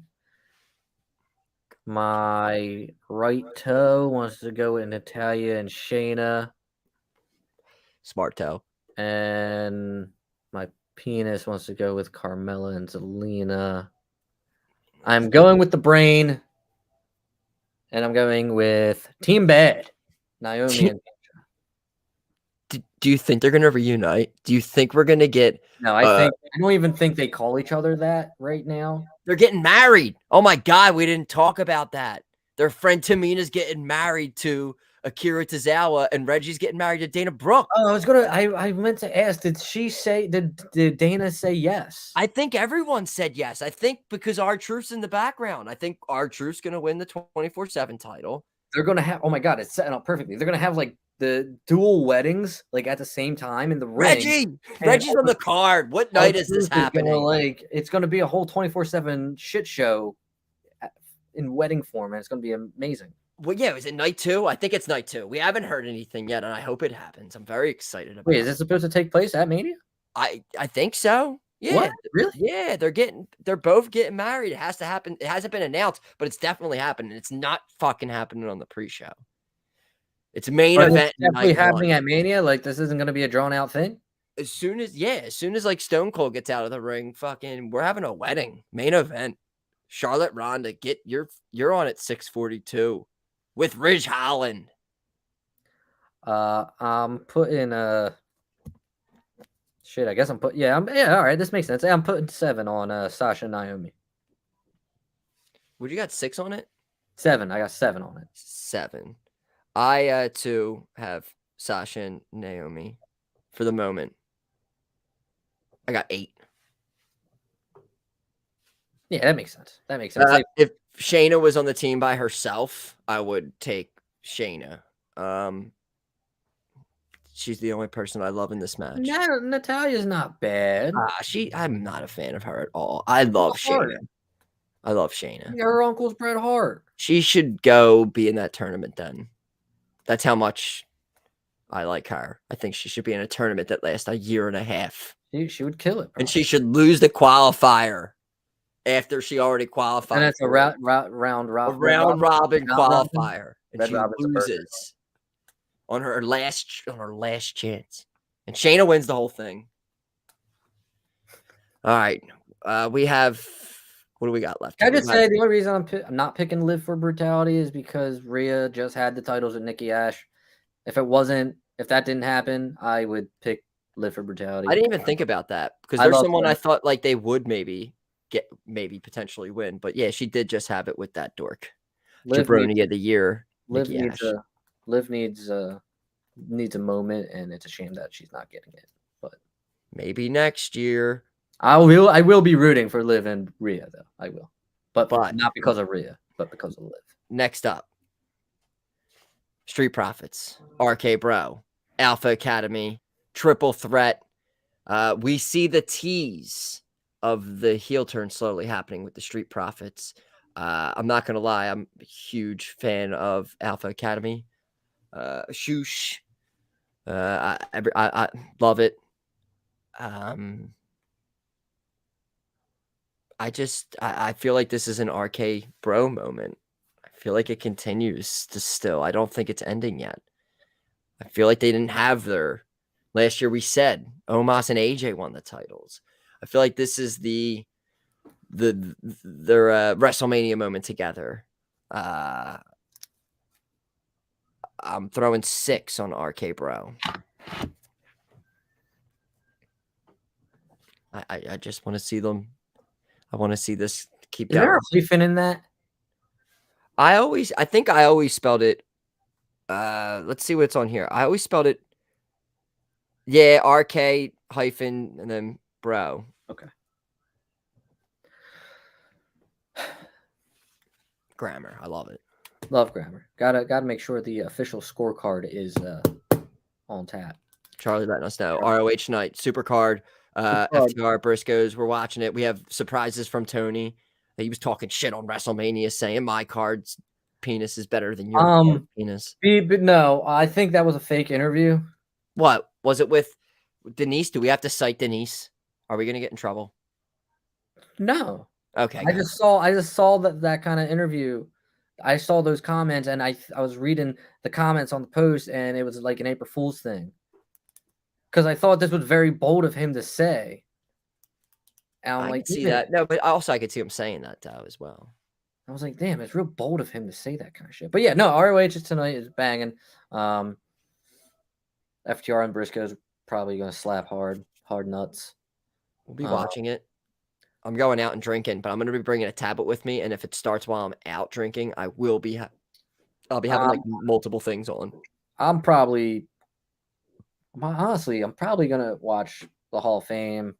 My right toe wants to go with Natalya and Shayna. Smart toe. And my penis wants to go with Carmella and Zelina. I'm going with the brain. And I'm going with Team Bad. Naomi and do you think they're going to reunite? Do you think we're going to get... No, I don't even think they call each other that right now. They're getting married. Oh my God, we didn't talk about that. Their friend Tamina's getting married to Akira Tozawa, and Reggie's getting married to Dana Brooke. Oh, I meant to ask, did Dana say yes? I think everyone said yes. I think because R-Truth's in the background. I think R-Truth's going to win the 24/7 title. They're going to have, oh my God, it's setting up perfectly. They're going to have like the dual weddings like at the same time in the ring. Reggie's on the card. What night is this happening? It's going to be a whole 24/7 shit show in wedding form, and it's going to be amazing. Well, yeah, is it night 2? I think it's night 2. We haven't heard anything yet, and I hope it happens. I'm very excited about it. Wait, is it supposed to take place at Mania? I think so. Yeah. What? Really? Yeah, they're both getting married. It has to happen. It hasn't been announced, but it's definitely happening. It's not fucking happening on the pre-show. It's main event. It's definitely happening at Mania. Like, this isn't going to be a drawn out thing. As soon as like Stone Cold gets out of the ring, fucking, we're having a wedding. Main event. Charlotte Ronda, you're on at 642 with Ridge Holland. I'm putting shit. I guess I'm putting all right. This makes sense. I'm putting 7 on Sasha Naomi. Would you got 6 on it? 7. I got 7 on it. 7. I too have Sasha and Naomi for the moment. I got 8. Yeah, that makes sense. If Shayna was on the team by herself, I would take Shayna. She's the only person I love in this match. No, Natalya's not bad. I'm not a fan of her at all. I love Shayna. Her uncle's Bret Hart. She should go be in that tournament then. That's how much I like her. I think she should be in a tournament that lasts a year and a half. She would kill it. Probably. And she should lose the qualifier after she already qualified. And it's a round robin qualifier. And Red she Robin's loses on her last chance. And Shayna wins the whole thing. All right. We have, what do we got left? Can I just say the only reason I'm not picking Liv for Brutality is because Rhea just had the titles with Nikki Ash. If that didn't happen, I would pick Liv for Brutality. I didn't even think about that because there's someone I thought like they would maybe potentially win. But yeah, she did just have it with that dork. jaBROni of the year. Liv needs needs a moment, and it's a shame that she's not getting it. But maybe next year. I will be rooting for Liv and Rhea, though. I will. But not because of Rhea, but because of Liv. Next up, Street Profits, RK Bro, Alpha Academy, Triple Threat. We see the tease of the heel turn slowly happening with the Street Profits. I'm not going to lie. I'm a huge fan of Alpha Academy. Shoosh. I love it. I feel like this is an RK Bro moment. I feel like it continues to still. I don't think it's ending yet. I feel like they didn't have their last year. We said Omos and AJ won the titles. I feel like this is their WrestleMania moment together. I'm throwing 6 on RK Bro. I just want to see them. I want to see this keep going. Is there a hyphen in that? I think I always spelled it. Let's see what's on here. I always spelled it. Yeah, RK hyphen and then Bro. Okay. Grammar. I love it. Love grammar. Gotta make sure the official scorecard is on tap. Charlie letting us know. ROH night, Supercard, FTR, Briscoes. We're watching it. We have surprises from Tony. He was talking shit on WrestleMania, saying my card's penis is better than your penis. But no, I think that was a fake interview. What was it with Denise? Do we have to cite Denise? Are we gonna get in trouble? No. Okay. I just saw that kind of interview. I saw those comments, and I was reading the comments on the post, and it was like an April Fool's thing. Because I thought this was very bold of him to say. And I'm I like, can see that. No, but also I could see him saying that though as well. I was like, damn, it's real bold of him to say that kind of shit. But yeah, no, ROH is tonight is banging. FTR and Briscoe's probably gonna slap hard nuts. We'll be watching it. I'm going out and drinking, but I'm going to be bringing a tablet with me. And if it starts while I'm out drinking, I will be. I'll be having like multiple things on. Honestly, I'm probably gonna watch the Hall of Fame,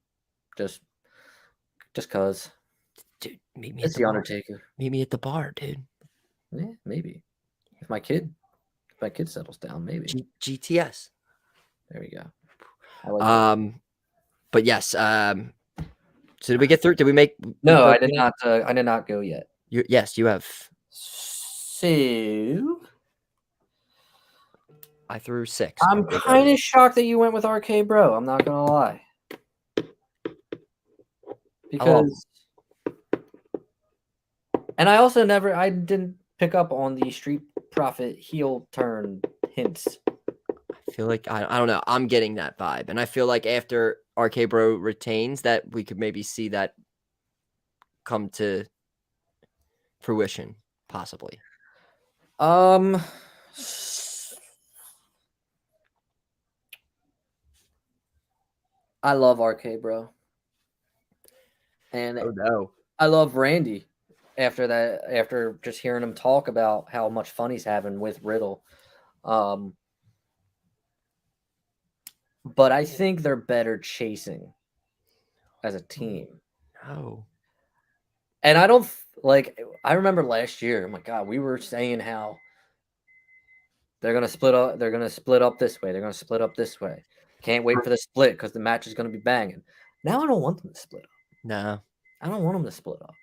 just cause. Dude, meet me. It's the Undertaker. Meet me at the bar, dude. Yeah, maybe. If my kid settles down, maybe. GTS. There we go. But yes. So did we get through? Did we make? No, I did not. I did not go yet. Yes, you have. So I threw 6. I'm kind of shocked that you went with RK Bro. I'm not gonna lie. Because, and I also I didn't pick up on the Street Profit heel turn hints. I feel like I don't know. I'm getting that vibe, and I feel like after RK Bro retains, that we could maybe see that come to fruition, possibly. I love RK Bro, and I love Randy. After just hearing him talk about how much fun he's having with Riddle. But I think they're better chasing as a team. No. And I don't I remember last year, oh my God, we were saying how they're going to split up. They're going to split up this way. They're going to split up this way. Can't wait for the split because the match is going to be banging. Now I don't want them to split up. No. I don't want them to split up.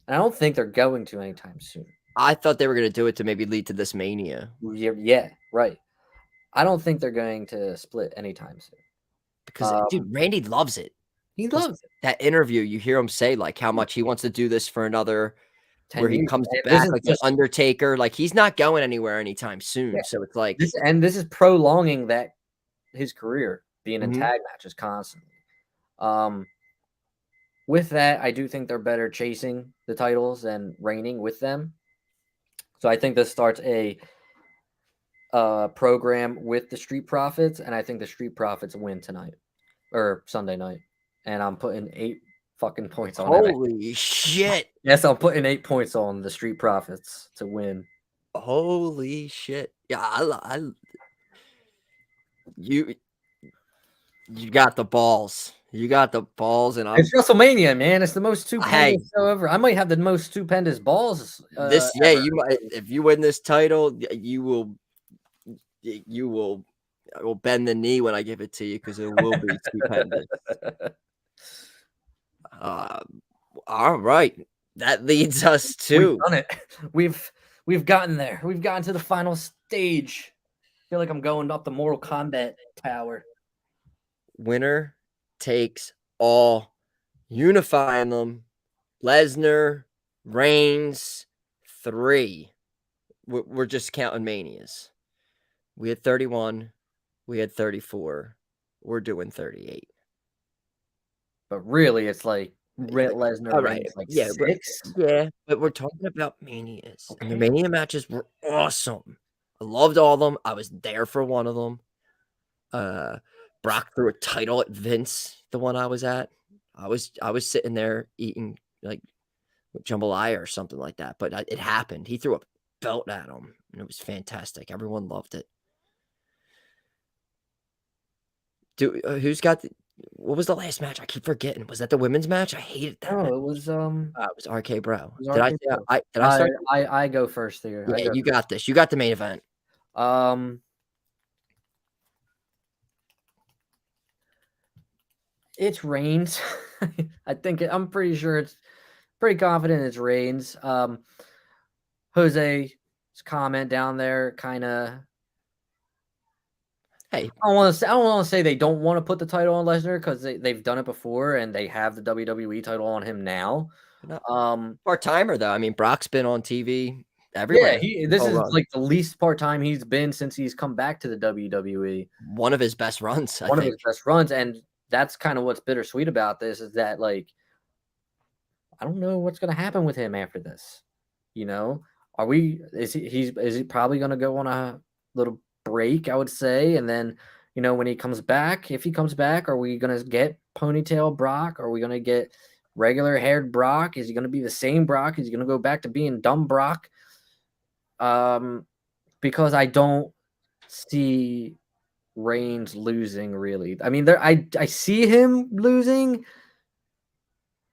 And I don't think they're going to anytime soon. I thought they were going to do it to maybe lead to this Mania. Yeah, right. I don't think they're going to split anytime soon. Because, dude, Randy loves it. He loves it. That interview, you hear him say, like, how much he wants to do this for another, where he comes and back like the Undertaker. Like, he's not going anywhere anytime soon. Yeah. So it's like... This is prolonging his career, being in tag matches constantly. With that, I do think they're better chasing the titles and reigning with them. So I think this starts a program with the Street Profits, and I think the Street Profits win tonight or Sunday night. And I'm putting 8 fucking points on it. Holy shit. Yes, I'm putting 8 points on the Street Profits to win. Holy shit. Yeah, You got the balls. You got the balls, and It's WrestleMania, man. It's the most stupendous show ever. I might have the most stupendous balls. Ever. You might. If you win this title, you will I will bend the knee when I give it to you because it will be stupendous. All right, that leads us to. We've done it. We've gotten there. We've gotten to the final stage. I feel like I'm going up the Mortal Kombat tower. Winner takes all, unifying them. Lesnar, Reigns, 3. We're just counting manias. We had 31. We had 34. We're doing 38. But really, it's like Lesnar, Reigns, like 6. But we're talking about manias. Okay. And the mania matches were awesome. I loved all of them. I was there for one of them. Brock threw a title at Vince, the one I was at. I was sitting there eating like jambalaya or something like that, but it happened. He threw a belt at him, and it was fantastic. Everyone loved it. Who's got what was the last match? I keep forgetting. Was that the women's match? I hated that. No, match. it was RK Bro. Did I start? I go first here. Yeah, you got this. You got the main event. It's Reigns. I'm pretty sure it's pretty confident it's Reigns. Jose's comment down there kind of. Hey, I don't want to say they don't want to put the title on Lesnar because they've done it before and they have the WWE title on him now. Part-timer though. I mean, Brock's been on TV everywhere. Yeah, this is like the least part-time he's been since he's come back to the WWE. One of his best runs, I think. One of his best runs, and that's kind of what's bittersweet about this is that like I don't know what's going to happen with him after this. You know, is he probably going to go on a little break, I would say, and then when he comes back, if he comes back, are we going to get ponytail Brock? Are we going to get regular haired Brock? Is he going to be the same Brock? Is he going to go back to being dumb Brock? Because I don't see Reigns losing really. I mean, I see him losing,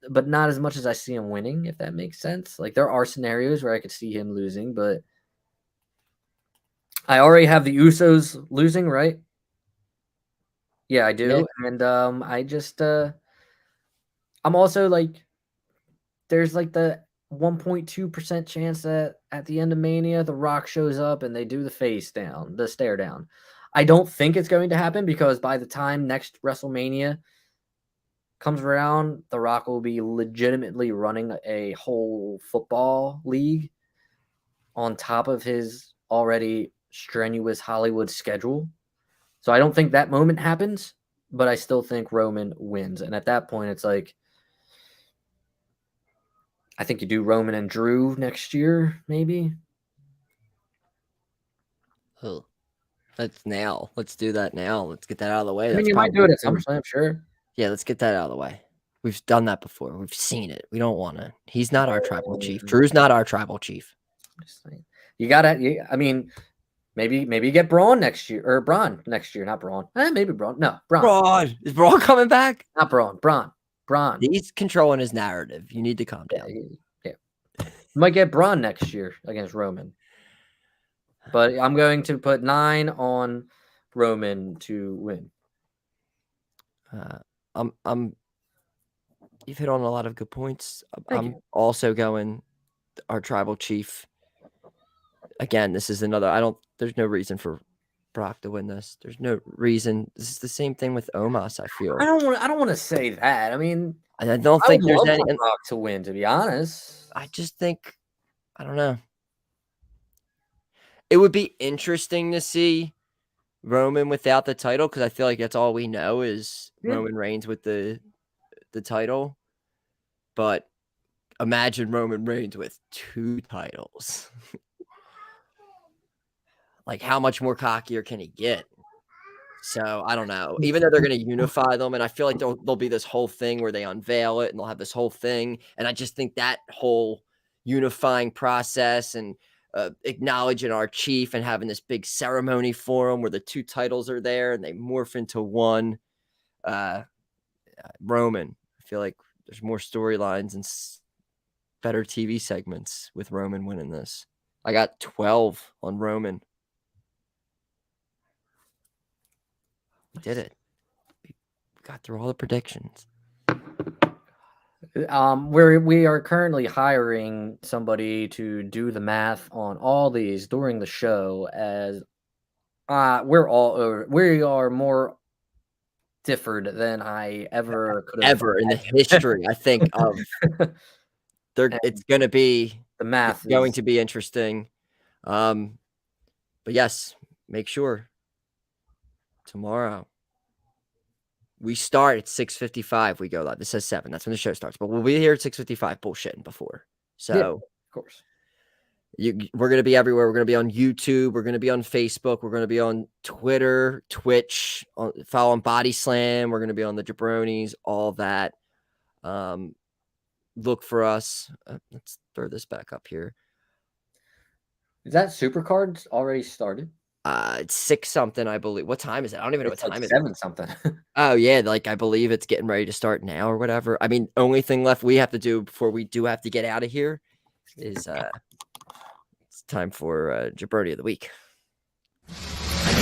but not as much as I see him winning, if that makes sense. Like there are scenarios where I could see him losing, but I already have the Usos losing, right? Yeah, I do. Yeah. And I just I'm also like there's like the 1.2% chance that at the end of Mania The Rock shows up and they do the stare down. I don't think it's going to happen because by the time next WrestleMania comes around, The Rock will be legitimately running a whole football league on top of his already strenuous Hollywood schedule. So I don't think that moment happens, but I still think Roman wins. And at that point, it's like, I think you do Roman and Drew next year, maybe. Oh, let's do that now. Let's get that out of the way. I mean, you might do it at SummerSlam, sure. Yeah, let's get that out of the way. We've done that before. We've seen it. We don't want to. He's not our tribal chief. Drew's not our tribal chief. You gotta. I mean, maybe get Braun next year or Braun next year, not Braun. Maybe Braun. No, Braun. Braun is Braun coming back? Not Braun. Braun. He's controlling his narrative. You need to calm down. Yeah. You might get Braun next year against Roman, but I'm going to put 9 on Roman to win. You've hit on a lot of good points. I'm also going our tribal chief. Again, this is another. There's no reason for Brock to win this. There's no reason. This is the same thing with Omos. I feel. I don't want to say that. I mean, I don't think there's any Brock to win. To be honest, I just think I don't know. It would be interesting to see Roman without the title because I feel like that's all we know is Roman Reigns with the title. But imagine Roman Reigns with 2 titles. Like, how much more cockier can he get? So, I don't know. Even though they're going to unify them, and I feel like there'll be this whole thing where they unveil it, and they'll have this whole thing. And I just think that whole unifying process and acknowledging our chief and having this big ceremony for him where the 2 titles are there and they morph into one. Roman, I feel like there's more storylines and better TV segments with Roman winning this. I got 12 on Roman. We did it. We got through all the predictions. We are currently hiring somebody to do the math on all these during the show, as we are more differed than I ever could have ever in the history, I think, of it's going to be the math going to be interesting. But yes, make sure tomorrow we start at 6:55. We go live. This says 7. That's when the show starts, but we'll be here at 6:55 bullshitting before. So yeah, of course. We're going to be everywhere. We're going to be on YouTube. We're going to be on Facebook. We're going to be on Twitter, Twitch, follow on Body Slam. We're going to be on the jaBROnis, all that. Look for us. Let's throw this back up here. Is that Supercards already started? It's 6 something, I believe. What time is it? I don't even know what time it is. 7 something. Oh, yeah. Like, I believe it's getting ready to start now or whatever. I mean, only thing left we have to do before we do have to get out of here is it's time for jaBROni of the week.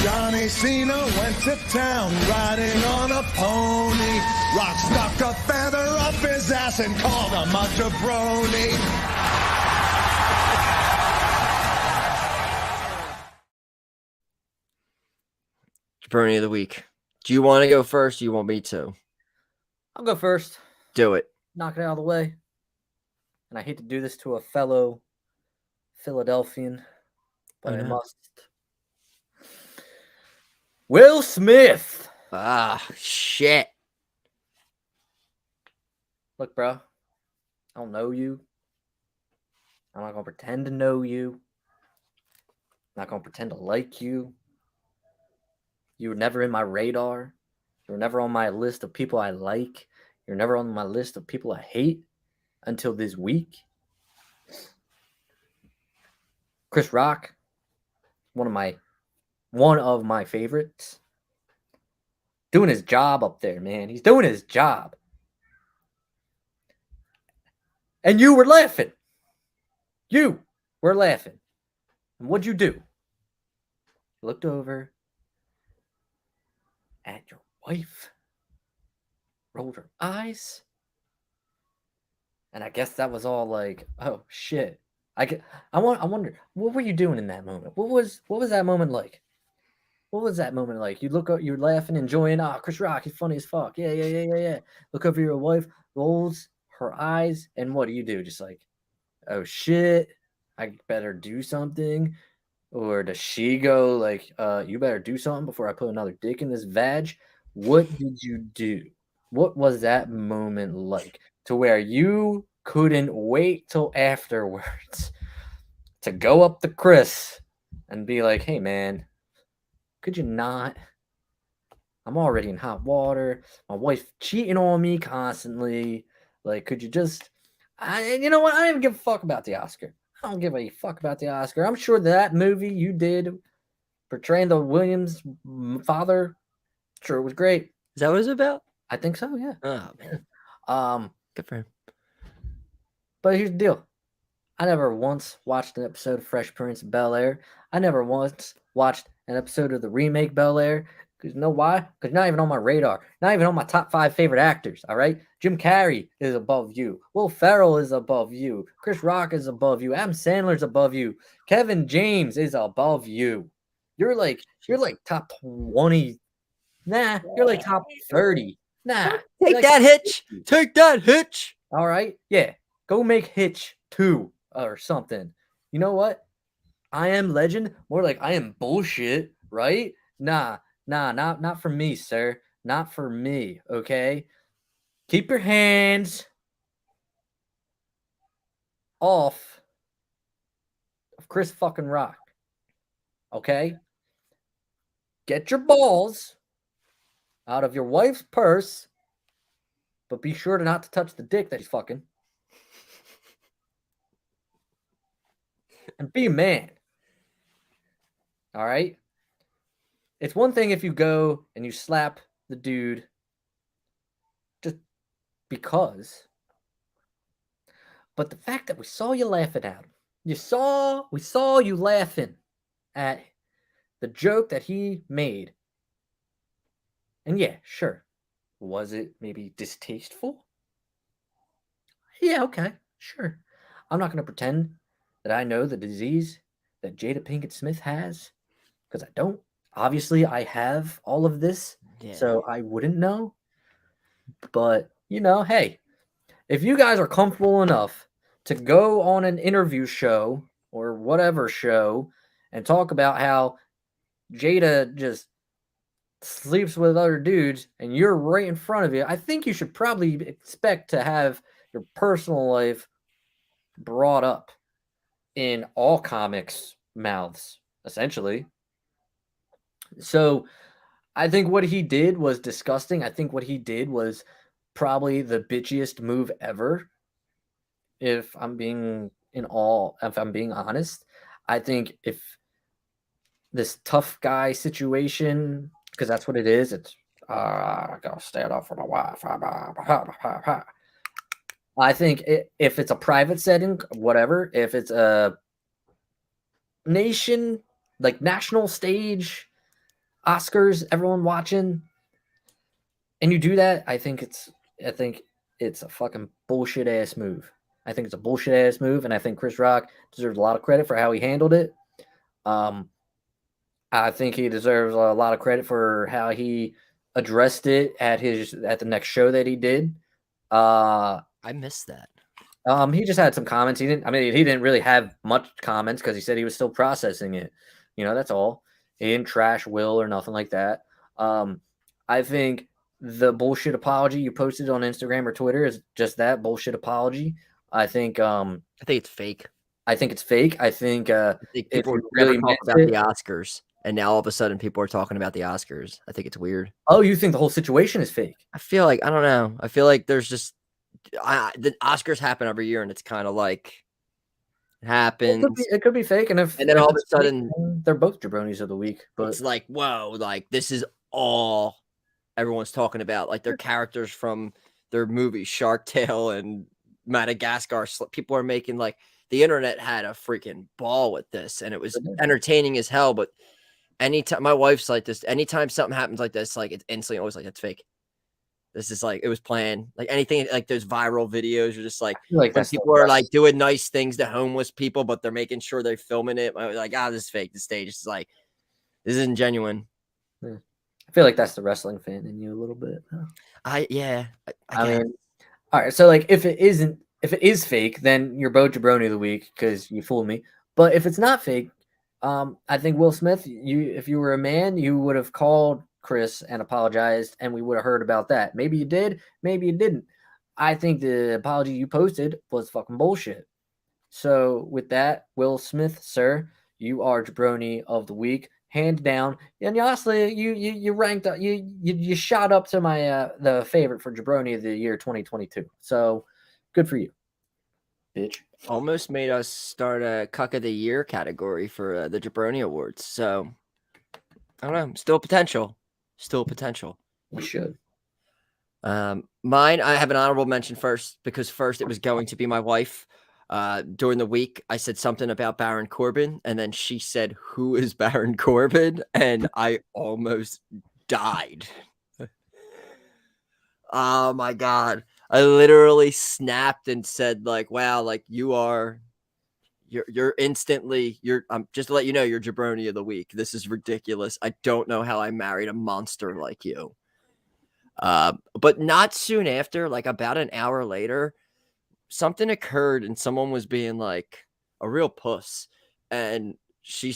Johnny Cena went to town riding on a pony. Rock stuck a feather up his ass and called him a jaBROni. jaBROni of the week. Do you want to go first? Or do you want me to? I'll go first. Do it. Knock it out of the way. And I hate to do this to a fellow Philadelphian, but I must. Will Smith. Ah, shit. Look, bro, I don't know you. I'm not going to pretend to know you. I'm not going to pretend to like you. You were never in my radar. You were never on my list of people I like. You're never on my list of people I hate until this week. Chris Rock, one of my favorites. Doing his job up there, man. He's doing his job. And you were laughing. You were laughing. And what'd you do? You looked over at your wife, rolled her eyes, and I guess that was all like, oh shit. I wonder, what were you doing in that moment? What was that moment like? What was that moment like? You look up, you're laughing, enjoying. Chris Rock, he's funny as fuck. Yeah. Look over your wife, rolls her eyes, and what do you do? Just like, oh shit, I better do something. Or does she go like, you better do something before I put another dick in this vag? What did you do? What was that moment like to where you couldn't wait till afterwards to go up to Chris and be like, hey, man, could you not? I'm already in hot water. My wife's cheating on me constantly. Like, could you just... you know what? I don't even give a fuck about the Oscar. I don't give a fuck about the Oscar. I'm sure that movie you did portraying the Williams father, sure, it was great. Is that what it's about? I think so, yeah. Oh, man. Good for him. But here's the deal. I never once watched an episode of Fresh Prince of Bel-Air. I never once watched an episode of the remake Bel-Air. Because you know why? Because not even on my radar. Not even on my top 5 favorite actors, all right? Jim Carrey is above you. Will Ferrell is above you. Chris Rock is above you. Adam Sandler's above you. Kevin James is above you. You're like top 20. Nah, you're like top 30. Nah. Take like that, Hitch. Take that, Hitch. All right? Yeah. Go make Hitch 2 or something. You know what? I Am Legend, more like I Am Bullshit, right? Nah, not for me, sir. Not for me, okay? Keep your hands off of Chris fucking Rock, okay? Get your balls out of your wife's purse, but be sure to not to touch the dick that he's fucking. and be a man. All right? It's one thing if you go and you slap the dude just because. But the fact that we saw you laughing at him, we saw you laughing at the joke that he made. And yeah, sure. Was it maybe distasteful? Yeah, okay, sure. I'm not going to pretend that I know the disease that Jada Pinkett Smith has, because I don't. Obviously, I have all of this, so I wouldn't know. But, hey, if you guys are comfortable enough to go on an interview show or whatever show and talk about how Jada just sleeps with other dudes and you're right in front of you, I think you should probably expect to have your personal life brought up in all comics' mouths, essentially. So I think what he did was disgusting. I think what he did was probably the bitchiest move ever. If I'm being honest, I think if this tough guy situation, because that's what it is, it's I gotta stand up for my wife. I think if it's a private setting, whatever, if it's a national stage, Oscars, everyone watching, and you do that, I think it's a fucking bullshit ass move. I think it's a bullshit ass move, and I think Chris Rock deserves a lot of credit for how he handled it. I think he deserves a lot of credit for how he addressed it at the next show that he did. I missed that. He just had some comments. He didn't really have much comments because he said he was still processing it. That's all. He didn't trash Will or nothing like that. I think the bullshit apology you posted on Instagram or Twitter is just that bullshit apology. I think it's fake. I think it's fake. I think people really talk about the Oscars, and now all of a sudden people are talking about the Oscars. I think it's weird. Oh, you think the whole situation is fake? I feel like, I don't know. I feel like there's just the Oscars happen every year, and it's kind of like it happens. It could be fake, and then all of a sudden fake, they're both jabronis of the week. But it's like, whoa, like this is all everyone's talking about, like their characters from their movies, Shark Tale and Madagascar. People are making, like, the internet had a freaking ball with this, and it was entertaining as hell. But anytime, my wife's like this, anytime something happens like this, like it's instantly always like, it's fake. This is like, it was planned. Like anything, like those viral videos are just like when people are like doing nice things to homeless people, but they're making sure they're filming it. Like, this is fake. The stage is like, this isn't genuine. I feel like that's the wrestling fan in you a little bit. I mean, all right. So like, if it is fake, then you're both jabroni of the week because you fooled me. But if it's not fake, I think Will Smith, if you were a man, you would have called Chris and apologized, and we would have heard about that. Maybe you did, maybe you didn't. I think the apology you posted was fucking bullshit. So with that, Will Smith, sir, you are jabroni of the week, hands down. And honestly, you ranked up, you shot up to my the favorite for jabroni of the year 2022. So good for you, bitch. Almost made us start a Cuck of the Year category for the Jabroni Awards. So I don't know, still potential. We should. Mine, I have an honorable mention first, because first it was going to be my wife. During the week, I said something about Baron Corbin, and then she said, "Who is Baron Corbin?" And I almost died. Oh my God. I literally snapped and said, like, wow, like you're instantly, just to let you know, you're jabroni of the week. This is ridiculous. I don't know how I married a monster like you. But not soon after, like about an hour later, something occurred and someone was being like a real puss. And she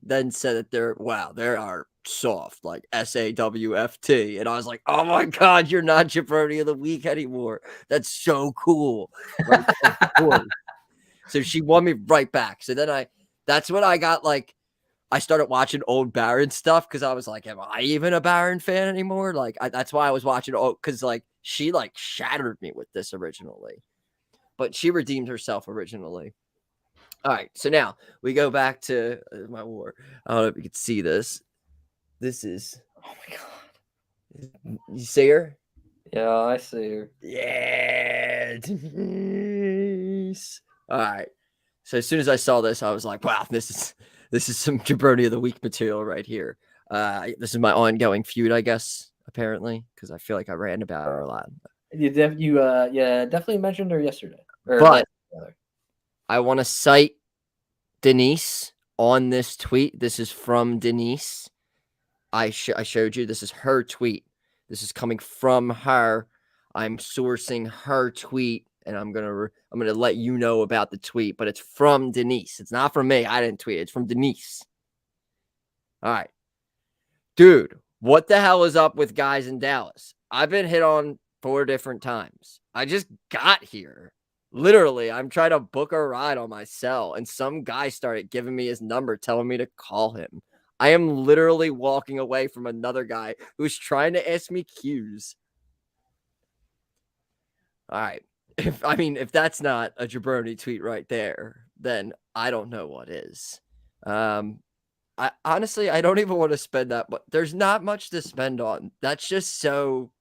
then said that there are soft, like SAWFT. And I was like, oh my God, you're not jabroni of the week anymore. That's so cool. Like, so she won me right back. So then that's when I got like, I started watching old Baron stuff, because I was like, am I even a Baron fan anymore? Like, that's why I was watching, because like she like shattered me with this originally, but she redeemed herself originally. All right, so now we go back to my war. I don't know if you can see this. This is, Oh my god. you see her? Yeah, I see her. Yeah. Denise. All right. So as soon as I saw this, I was like, wow, this is some jaBROni of the week material right here. This is my ongoing feud, I guess, apparently, because I feel like I ran about her a lot. You definitely mentioned her yesterday. But I want to cite Denise on this tweet. This is from Denise. I showed you. This is her tweet. This is coming from her. I'm sourcing her tweet, and I'm gonna let you know about the tweet. But it's from Denise. It's not from me. I didn't tweet it. It's from Denise. All right, dude. What the hell is up with guys in Dallas? I've been hit on 4 different times. I just got here. Literally, I'm trying to book a ride on my cell, and some guy started giving me his number, telling me to call him. I am literally walking away from another guy who's trying to ask me cues. All right. If that's not a jaBROni tweet right there, then I don't know what is. I honestly, I don't even want to spend that, but there's not much to spend on. That's just so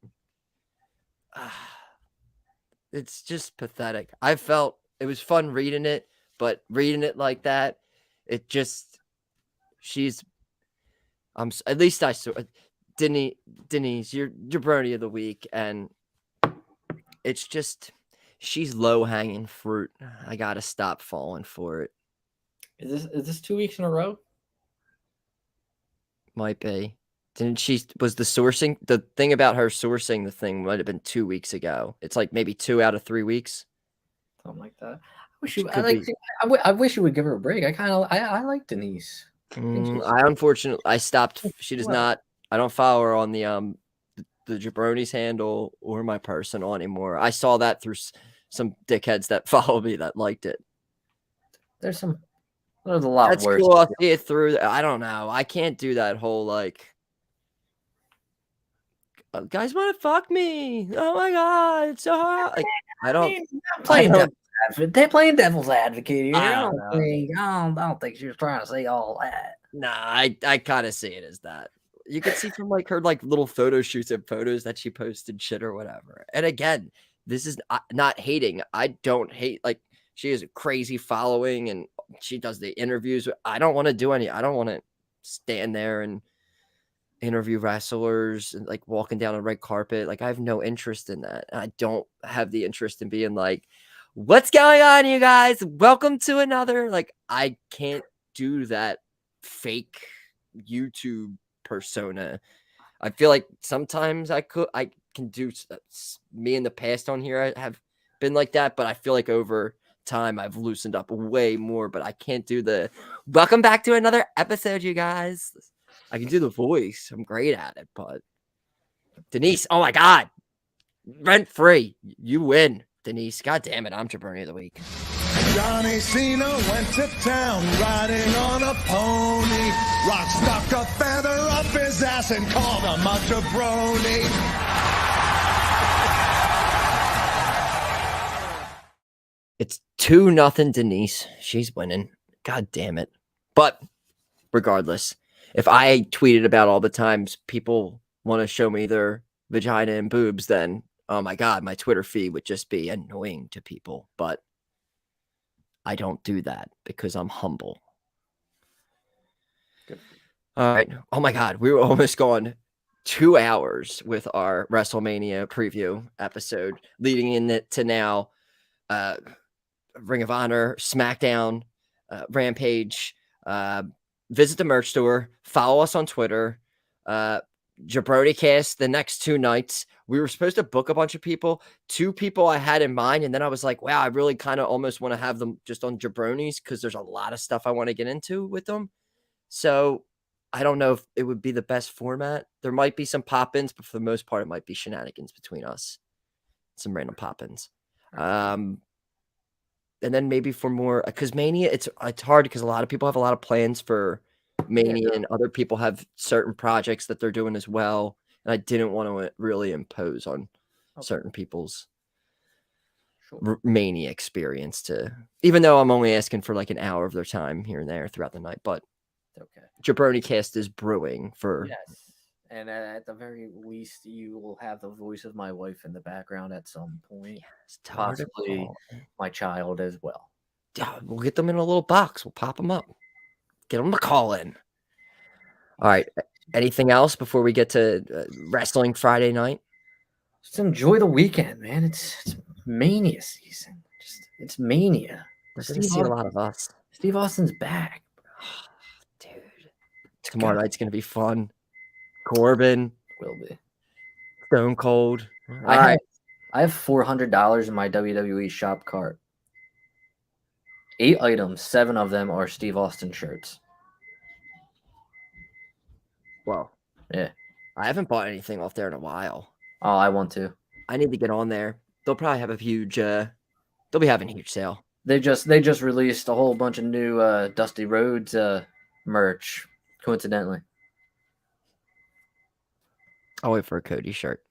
it's just pathetic. I felt it was fun reading it, but reading it like that, it just at least I saw Denise, you're jaBROni of the week, and it's just she's low hanging fruit. I gotta stop falling for it. Is this 2 weeks in a row? Might be. Was the thing about her sourcing the thing might have been 2 weeks ago. It's like maybe 2 out of 3 weeks. Something like that. I wish you would give her a break. I like Denise. I stopped. She does not. I don't follow her on the jaBROni's handle or my personal anymore. I saw that through some dickheads that follow me that liked it. There's a lot That's worse. Cool. I'll see it through. I don't know. I can't do that whole like. Guys want to fuck me. Oh my god, it's so hard. Like, They're playing devil's advocate here. I don't think she was trying to say all that. Nah, I kind of see it as that. You can see from like her like little photo shoots and photos that she posted shit or whatever. And again, this is not hating. I don't hate, like, she has a crazy following and she does the interviews. I don't want to do any. I don't want to stand there and interview wrestlers and like walking down a red carpet. Like, I have no interest in that. I don't have the interest in being like, what's going on, you guys? Welcome to another. Like, I can't do that fake YouTube persona. I feel like sometimes I can do me in the past on here. I have been like that, but I feel like over time I've loosened up way more. But I can't do the welcome back to another episode, you guys. I can do the voice. I'm great at it, but Denise, oh my god, rent free. You win, Denise. God damn it, I'm jaBROni of the week. Johnny Cena went to town riding on a pony. Rock stuck a feather up his ass and called him a jaBROni. It's 2-0 Denise. She's winning. God damn it. But regardless, if I tweeted about all the times people want to show me their vagina and boobs, then, oh my God, my Twitter feed would just be annoying to people. But I don't do that because I'm humble. Good. All right. Oh my God. We were almost gone 2 hours with our WrestleMania preview episode, leading into now Ring of Honor, Smackdown, Rampage. Visit the merch store. Follow us on Twitter. jaBROni cast the next 2 nights. We were supposed to book a bunch of people. 2 people I had in mind, and then I was like, wow, I really kind of almost want to have them just on jaBROnis because there's a lot of stuff I want to get into with them. So I don't know if it would be the best format. There might be some pop-ins, but for the most part, it might be shenanigans between us. Some random pop-ins. And then maybe for more, because Mania, it's hard because a lot of people have a lot of plans for Mania, and other people have certain projects that they're doing as well. And I didn't want to really impose on certain people's Mania experience to, even though I'm only asking for like an hour of their time here and there throughout the night, but Okay. jaBROni cast is brewing for. Yes. And at the very least, you will have the voice of my wife in the background at some point. Yes, tell her to Possibly call. my child as well. Yeah, we'll get them in a little box. We'll pop them up. Get them to call in. All right. Anything else before we get to wrestling Friday night? Just enjoy the weekend, man. It's Mania season. It's Mania. We're going to see a lot of us. Steve Austin's back. Dude. Tomorrow night's going to be fun. Corbin. Will be. Stone Cold. I have $400 in my WWE shop cart. 8 items, 7 of them are Steve Austin shirts. Well, yeah. I haven't bought anything off there in a while. Oh, I want to. I need to get on there. They'll probably have a huge. They'll be having a huge sale. They just released a whole bunch of new Dusty Rhodes merch. Coincidentally, I'll wait for a Cody shirt.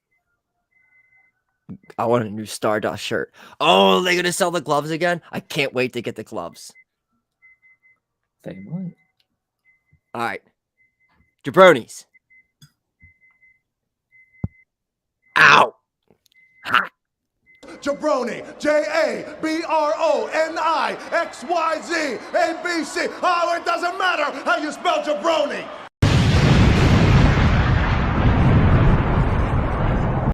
I want a new Stardust shirt. Oh, they're gonna sell the gloves again? I can't wait to get the gloves. They might. All right, jaBROnis. Ow! Hot. jaBROni, jaBRONI, XYZ, ABC. Oh, it doesn't matter how you spell jaBROni.